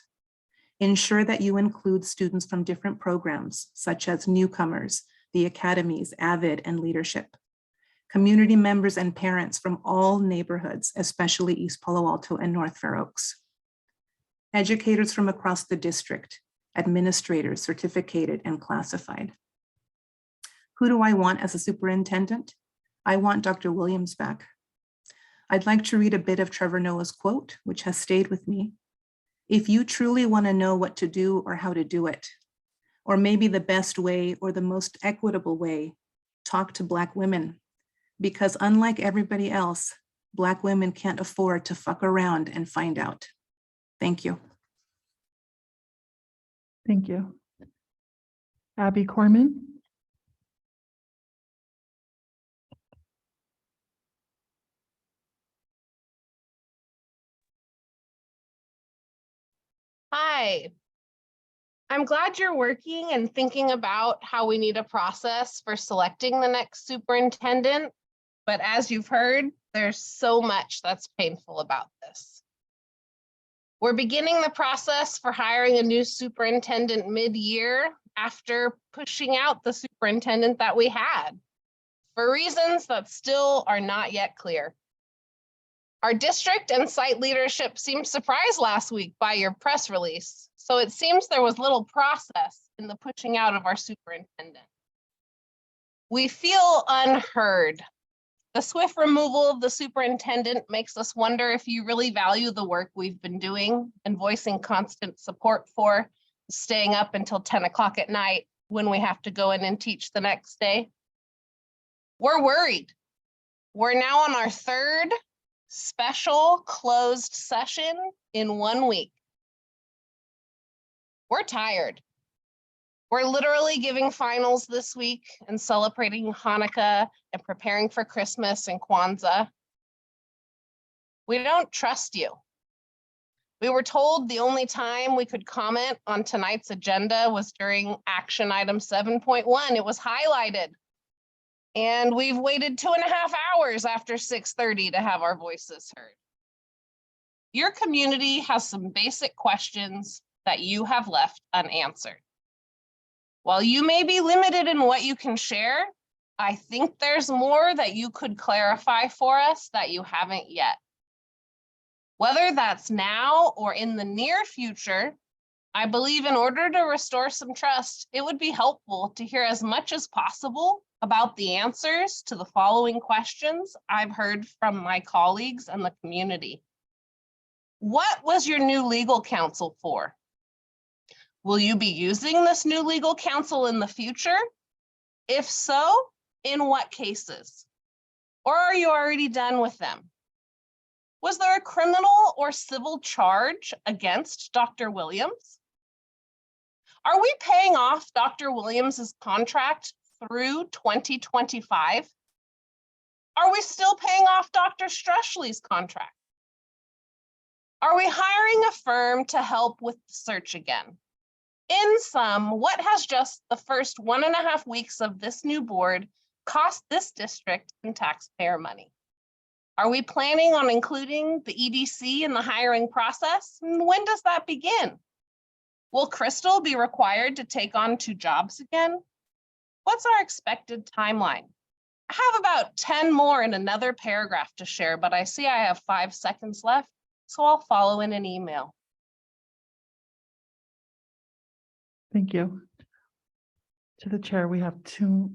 Ensure that you include students from different programs, such as newcomers, the academies, AVID, and leadership. Community members and parents from all neighborhoods, especially East Palo Alto and North Fair Oaks. Educators from across the district, administrators, certificated and classified. Who do I want as a superintendent? I want Dr. Williams back. I'd like to read a bit of Trevor Noah's quote, which has stayed with me. If you truly want to know what to do or how to do it, or maybe the best way or the most equitable way, talk to Black women. Because unlike everybody else, Black women can't afford to fuck around and find out. Thank you. Thank you. Abby Corman. Hi. I'm glad you're working and thinking about how we need a process for selecting the next superintendent. But as you've heard, there's so much that's painful about this. We're beginning the process for hiring a new superintendent mid-year after pushing out the superintendent that we had for reasons that still are not yet clear. Our district and site leadership seemed surprised last week by your press release, so it seems there was little process in the pushing out of our superintendent. We feel unheard. The swift removal of the superintendent makes us wonder if you really value the work we've been doing and voicing constant support for, staying up until 10 o'clock at night when we have to go in and teach the next day. We're worried. We're now on our third special closed session in 1 week. We're tired. We're literally giving finals this week and celebrating Hanukkah and preparing for Christmas and Kwanzaa. We don't trust you. We were told the only time we could comment on tonight's agenda was during action item 7.1. It was highlighted. And we've waited 2.5 hours after 6:30 to have our voices heard. Your community has some basic questions that you have left unanswered. While you may be limited in what you can share, I think there's more that you could clarify for us that you haven't yet. Whether that's now or in the near future, I believe in order to restore some trust, it would be helpful to hear as much as possible about the answers to the following questions I've heard from my colleagues and the community. What was your new legal counsel for? Will you be using this new legal counsel in the future? If so, in what cases? Or are you already done with them? Was there a criminal or civil charge against Dr. Williams? Are we paying off Dr. Williams's contract through 2025? Are we still paying off Dr. Strushley's contract? Are we hiring a firm to help with the search again? In sum, what has just the first 1.5 weeks of this new board cost this district in taxpayer money? Are we planning on including the EDC in the hiring process? And when does that begin? Will Crystal be required to take on 2 jobs again? What's our expected timeline? I have about 10 more in another paragraph to share, but I see I have 5 seconds left, so I'll follow in an email. Thank you. To the chair, we have two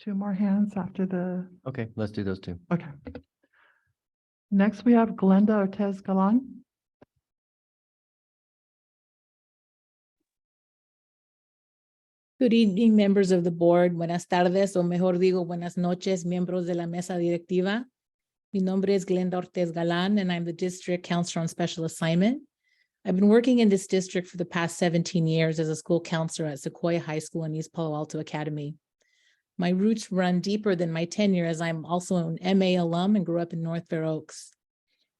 more hands after the, Okay, let's do those two. okay. Next, we have Glenda Ortez Galan. Good evening, members of the board. Buenas tardes, o mejor digo, buenas noches, miembros de la mesa directiva. Mi nombre es Glenda Ortez Galan, and I'm the district counselor on special assignment. I've been working in this district for the past 17 years as a school counselor at Sequoia High School and East Palo Alto Academy. My roots run deeper than my tenure, as I'm also an MA alum and grew up in North Fair Oaks.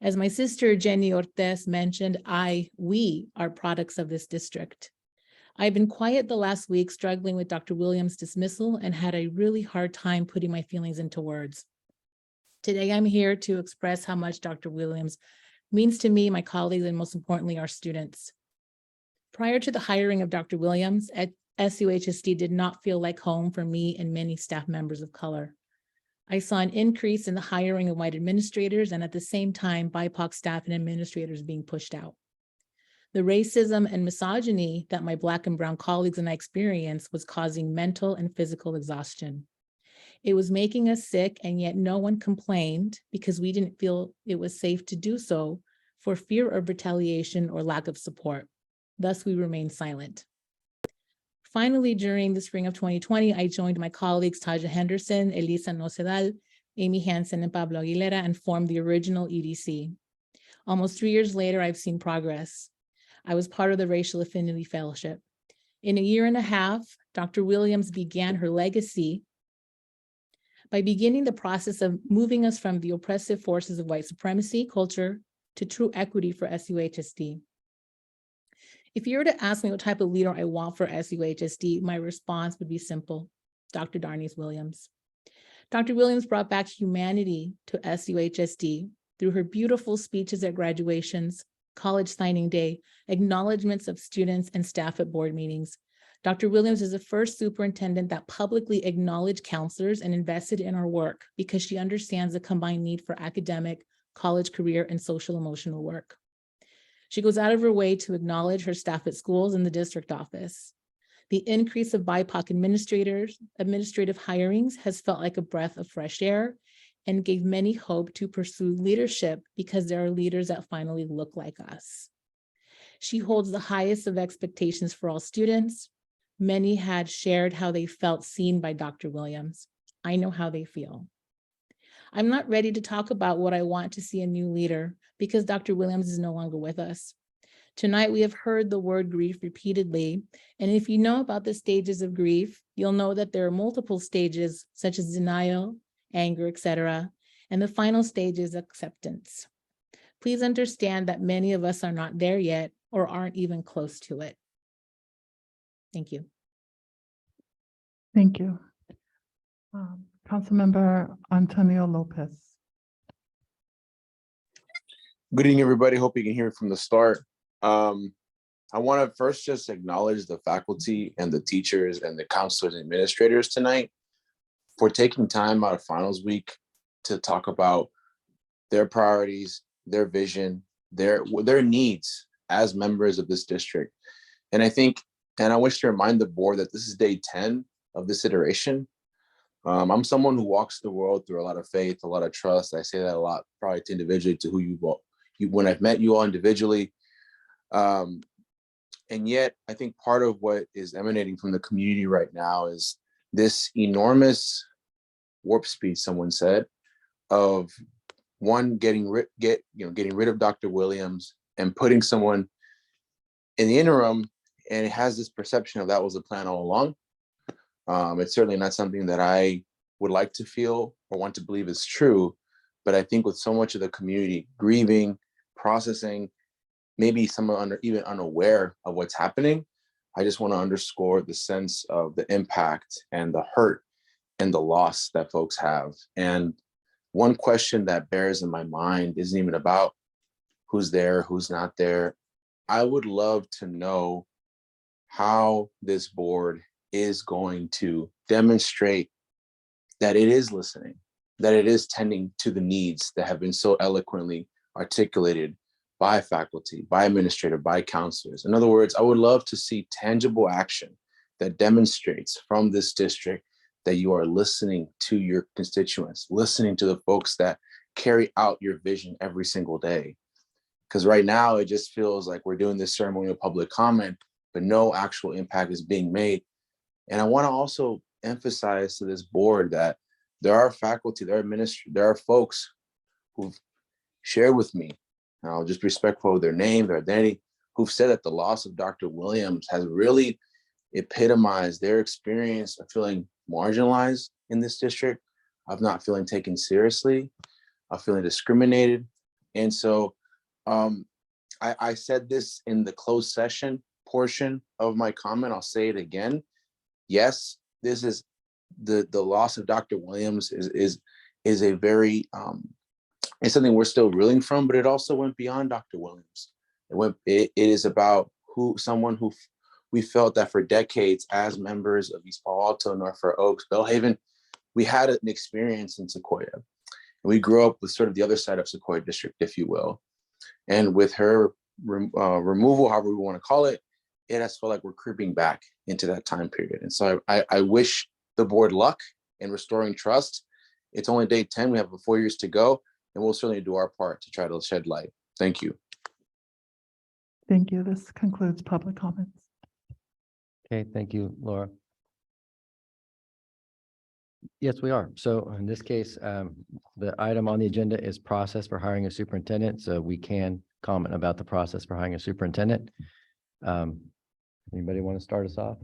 As my sister Jenny Ortez mentioned, we are products of this district. I've been quiet the last week, struggling with Dr. Williams' dismissal, and had a really hard time putting my feelings into words. Today, I'm here to express how much Dr. Williams means to me, my colleagues, and most importantly, our students. Prior to the hiring of Dr. Williams, SUHSD did not feel like home for me and many staff members of color. I saw an increase in the hiring of white administrators, and at the same time, BIPOC staff and administrators being pushed out. The racism and misogyny that my Black and brown colleagues and I experienced was causing mental and physical exhaustion. It was making us sick, and yet no one complained because we didn't feel it was safe to do so for fear of retaliation or lack of support. Thus, we remained silent. Finally, during the spring of 2020, I joined my colleagues Taja Henderson, Elisa Nocedal, Amy Hansen, and Pablo Aguilera, and formed the original EDC. Almost 3 years later, I've seen progress. I was part of the Racial Affinity Fellowship. In a 1.5 years, Dr. Williams began her legacy by beginning the process of moving us from the oppressive forces of white supremacy culture to true equity for SUHSD. If you were to ask me what type of leader I want for SUHSD, my response would be simple: Dr. Darnese Williams. Dr. Williams brought back humanity to SUHSD through her beautiful speeches at graduations, college signing day, acknowledgements of students and staff at board meetings. Dr. Williams is the first superintendent that publicly acknowledged counselors and invested in our work because she understands the combined need for academic, college career, and social emotional work. She goes out of her way to acknowledge her staff at schools and the district office. The increase of BIPOC administrative hirings has felt like a breath of fresh air and gave many hope to pursue leadership because there are leaders that finally look like us. She holds the highest of expectations for all students. Many had shared how they felt seen by Dr. Williams. I know how they feel. I'm not ready to talk about what I want to see a new leader because Dr. Williams is no longer with us. Tonight, we have heard the word grief repeatedly. And if you know about the stages of grief, you'll know that there are multiple stages such as denial, anger, etc. And the final stage is acceptance. Please understand that many of us are not there yet or aren't even close to it. Thank you. Thank you. Councilmember Antonio Lopez. Good evening, everybody. Hope you can hear me from the start. I want to first just acknowledge the faculty and the teachers and the counselors and administrators tonight for taking time out of finals week to talk about their priorities, their vision, their needs as members of this district. And I think, and I wish to remind the board that this is day 10 of this iteration. I'm someone who walks the world through a lot of faith, a lot of trust. I say that a lot, probably to individually to who when I've met you all individually. And yet, I think part of what is emanating from the community right now is this enormous warp speed, someone said, of one getting rid of Dr. Williams and putting someone in the interim, and it has this perception of that was the plan all along. It's certainly not something that I would like to feel or want to believe is true, but I think with so much of the community grieving, processing, maybe some are even unaware of what's happening. I just want to underscore the sense of the impact and the hurt and the loss that folks have. And one question that bears in my mind isn't even about who's there, who's not there. I would love to know how this board is going to demonstrate that it is listening, that it is tending to the needs that have been so eloquently articulated by faculty, by administrator, by counselors. In other words, I would love to see tangible action that demonstrates from this district that you are listening to your constituents, listening to the folks that carry out your vision every single day. Because right now it just feels like we're doing this ceremonial public comment, but no actual impact is being made. And I want to also emphasize to this board that there are faculty, there are folks who've shared with me, and I'll just be respectful of their name, their identity, who've said that the loss of Dr. Williams has really epitomized their experience of feeling marginalized in this district, of not feeling taken seriously, of feeling discriminated. And so I said this in the closed session portion of my comment. I'll say it again. Yes, this is the loss of Dr. Williams is a very it's something we're still reeling from, but it also went beyond Dr. Williams. It is about someone who we felt that for decades as members of East Palo Alto, Norfolk Oaks, Bellhaven, we had an experience in Sequoia. And we grew up with sort of the other side of Sequoia District, if you will. And with her removal, however we want to call it, it has felt like we're creeping back into that time period. And so I wish the board luck in restoring trust. It's only day 10, we have 4 years to go, and we'll certainly do our part to try to shed light. Thank you. Thank you. This concludes public comments. Okay, thank you, Laura. Yes, we are. So in this case, the item on the agenda is process for hiring a superintendent. So we can comment about the process for hiring a superintendent. Anybody want to start us off?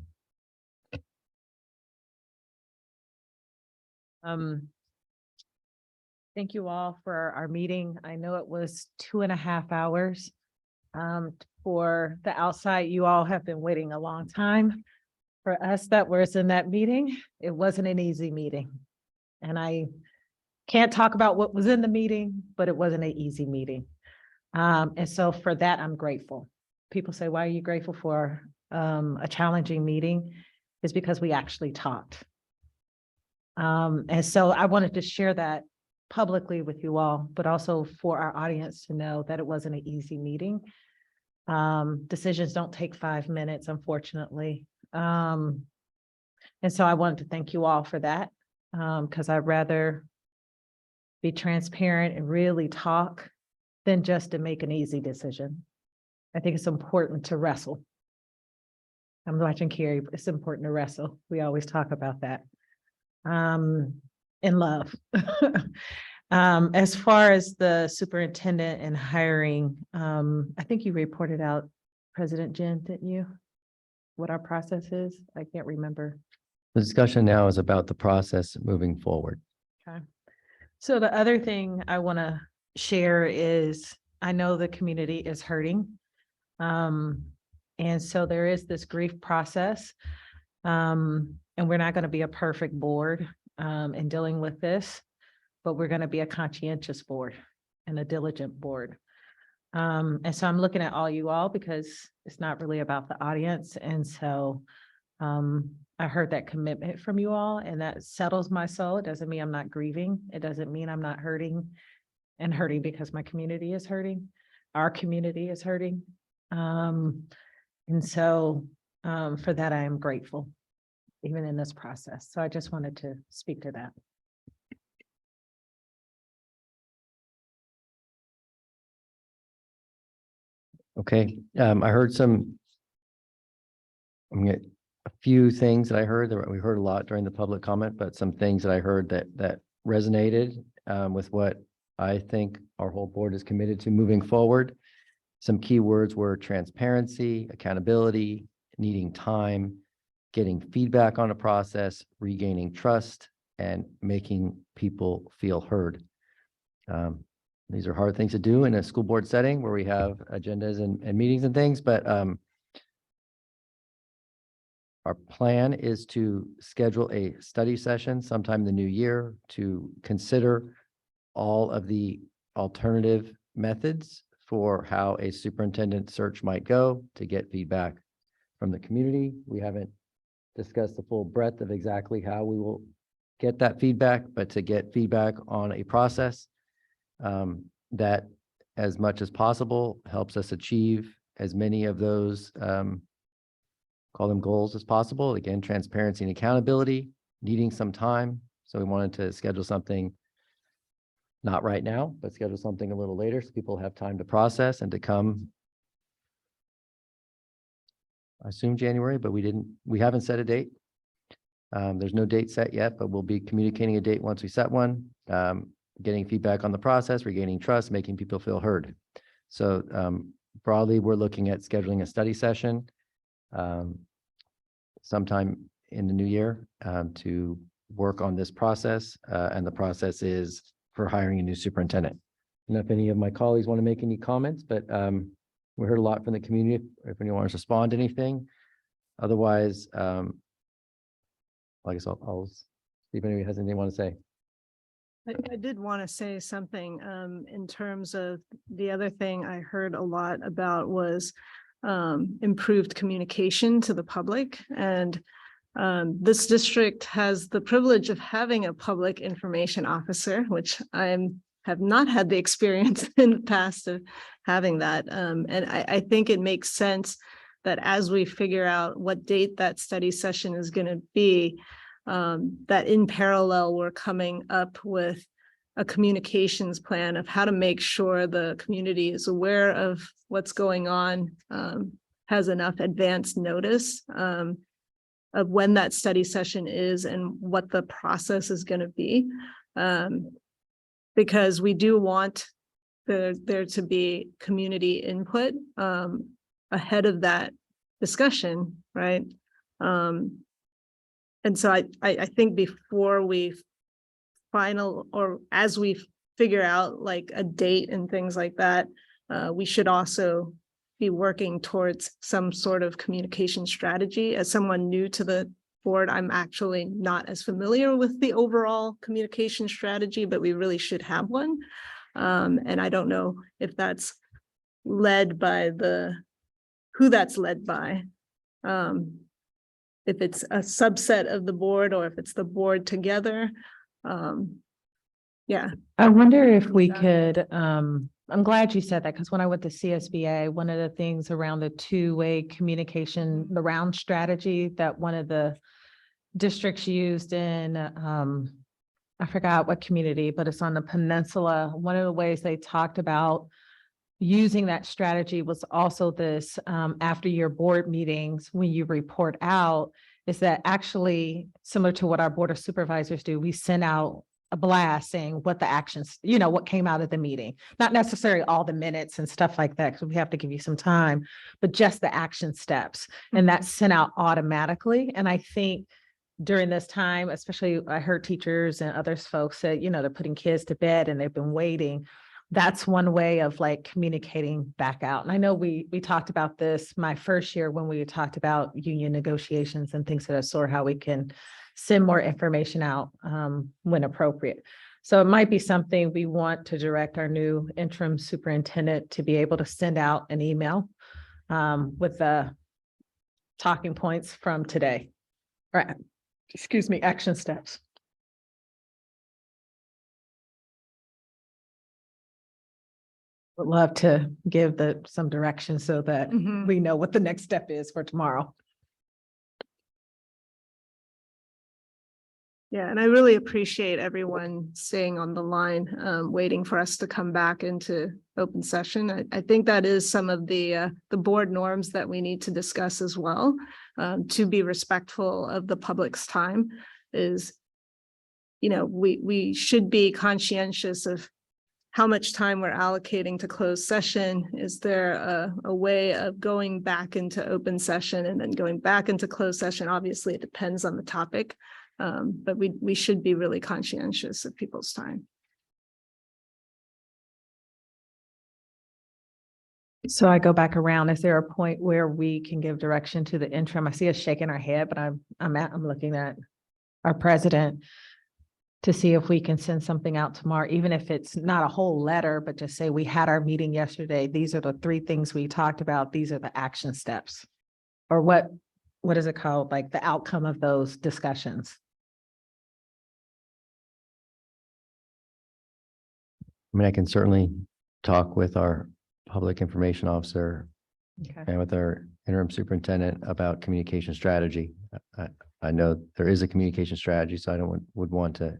Thank you all for our meeting. I know it was 2.5 hours. For the outside, you all have been waiting a long time. For us that was in that meeting, it wasn't an easy meeting. And I can't talk about what was in the meeting, but it wasn't an easy meeting. And so for that, I'm grateful. People say, why are you grateful for a challenging meeting? It's because we actually talked. And so I wanted to share that publicly with you all, but also for our audience to know that it wasn't an easy meeting. Decisions don't take 5 minutes, unfortunately. And so I wanted to thank you all for that, because I'd rather be transparent and really talk than just to make an easy decision. I think it's important to wrestle. I'm watching Carrie, but it's important to wrestle. We always talk about that. In love. As far as the superintendent and hiring, I think you reported out, President Jen, didn't you? What our process is? I can't remember. The discussion now is about the process moving forward. Okay. So the other thing I want to share is I know the community is hurting. And so there is this grief process. And we're not going to be a perfect board in dealing with this, but we're going to be a conscientious board and a diligent board. And so I'm looking at all you all because it's not really about the audience. And so I heard that commitment from you all, and that settles my soul. It doesn't mean I'm not grieving. It doesn't mean I'm not hurting, and hurting because my community is hurting. Our community is hurting. And so for that, I am grateful, even in this process. So I just wanted to speak to that. Okay, I heard a few things that I heard. We heard a lot during the public comment, but some things that I heard that resonated with what I think our whole board is committed to moving forward. Some key words were transparency, accountability, needing time, getting feedback on a process, regaining trust, and making people feel heard. These are hard things to do in a school board setting where we have agendas and meetings and things, but our plan is to schedule a study session sometime in the new year to consider all of the alternative methods for how a superintendent search might go, to get feedback from the community. We haven't discussed the full breadth of exactly how we will get that feedback, but to get feedback on a process that, as much as possible, helps us achieve as many of those call them goals as possible. Again, transparency and accountability, needing some time. So we wanted to schedule something, not right now, but schedule something a little later so people have time to process and to come. I assume January, but we haven't set a date. There's no date set yet, but we'll be communicating a date once we set one, getting feedback on the process, regaining trust, making people feel heard. So broadly, we're looking at scheduling a study session sometime in the new year to work on this process. And the process is for hiring a new superintendent. I don't know if any of my colleagues want to make any comments, but we heard a lot from the community. If anyone wants to respond to anything, otherwise, I guess I'll see if anybody has anything they want to say. I did want to say something in terms of the other thing I heard a lot about was improved communication to the public. And this district has the privilege of having a public information officer, which have not had the experience in the past of having that. And I think it makes sense that as we figure out what date that study session is going to be, that in parallel, we're coming up with a communications plan of how to make sure the community is aware of what's going on, has enough advance notice of when that study session is and what the process is going to be. Because we do want there to be community input ahead of that discussion, right? And so I think before we as we figure out like a date and things like that, we should also be working towards some sort of communication strategy. As someone new to the board, I'm actually not as familiar with the overall communication strategy, but we really should have one. And I don't know if that's led by who that's led by. If it's a subset of the board or if it's the board together. Yeah. I wonder if we could, I'm glad you said that, because when I went to CSBA, one of the things around the two-way communication, the round strategy that one of the districts used in, I forgot what community, but it's on the peninsula. One of the ways they talked about using that strategy was also this, after your board meetings, when you report out, is that actually similar to what our board of supervisors do, we send out a blast saying what the actions, what came out of the meeting, not necessarily all the minutes and stuff like that, because we have to give you some time, but just the action steps. And that's sent out automatically. And I think during this time, especially I heard teachers and others folks say, they're putting kids to bed and they've been waiting. That's one way of like communicating back out. And I know we talked about this my first year when we talked about union negotiations and things of that sort, how we can send more information out when appropriate. So it might be something we want to direct our new interim superintendent to be able to send out an email with the talking points from today. Right. Excuse me, action steps. Would love to give some direction so that we know what the next step is for tomorrow. Yeah, and I really appreciate everyone staying on the line, waiting for us to come back into open session. I think that is some of the board norms that we need to discuss as well, to be respectful of the public's time. Is, we should be conscientious of how much time we're allocating to closed session. Is there a way of going back into open session and then going back into closed session? Obviously, it depends on the topic. But we should be really conscientious of people's time. So I go back around. Is there a point where we can give direction to the interim? I see us shaking our head, but I'm looking at our president to see if we can send something out tomorrow, even if it's not a whole letter, but just say we had our meeting yesterday. These are the 3 things we talked about. These are the action steps. Or what is it called? Like the outcome of those discussions. I mean, I can certainly talk with our public information officer Okay. and with our interim superintendent about communication strategy. I know there is a communication strategy, so I would want to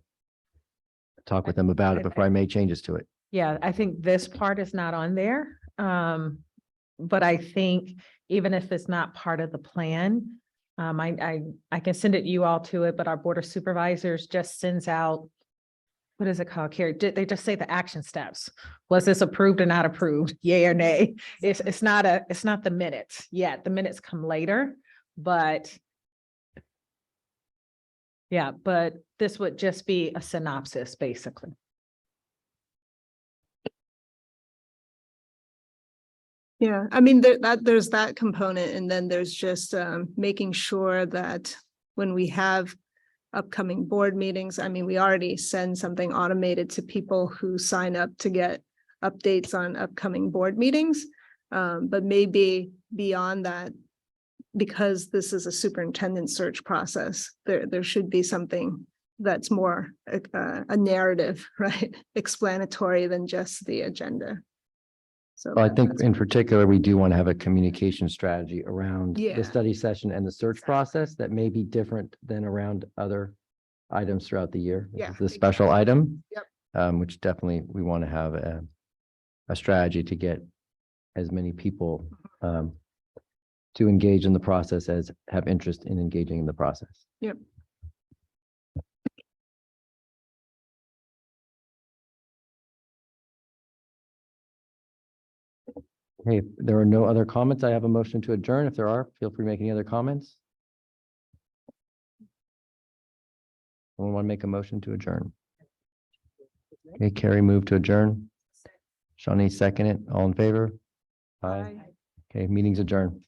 talk with them about it before I make changes to it. Yeah, I think this part is not on there. But I think even if it's not part of the plan, I can send it you all to it, but our board of supervisors just sends out, what is it called, Carrie? They just say the action steps. Was this approved or not approved? Yay or nay? It's not the minutes yet. The minutes come later, but yeah, but this would just be a synopsis, basically. Yeah, I mean, there's that component, and then there's just making sure that when we have upcoming board meetings, I mean, we already send something automated to people who sign up to get updates on upcoming board meetings. But maybe beyond that, because this is a superintendent search process, there should be something that's more a narrative, right? Explanatory than just the agenda. So Well, I think in particular, we do want to have a communication strategy around Yeah. the study session and the search process that may be different than around other items throughout the year. This Yeah, is the special item. Yep. Which definitely we want to have a strategy to get as many people to engage in the process as have interest in engaging in the process. Yep. Okay, if there are no other comments, I have a motion to adjourn. If there are, feel free to make any other comments. Someone want to make a motion to adjourn? Okay, Carrie moved to adjourn. Shawnee second it. All in favor? Aye. Okay, meeting's adjourned.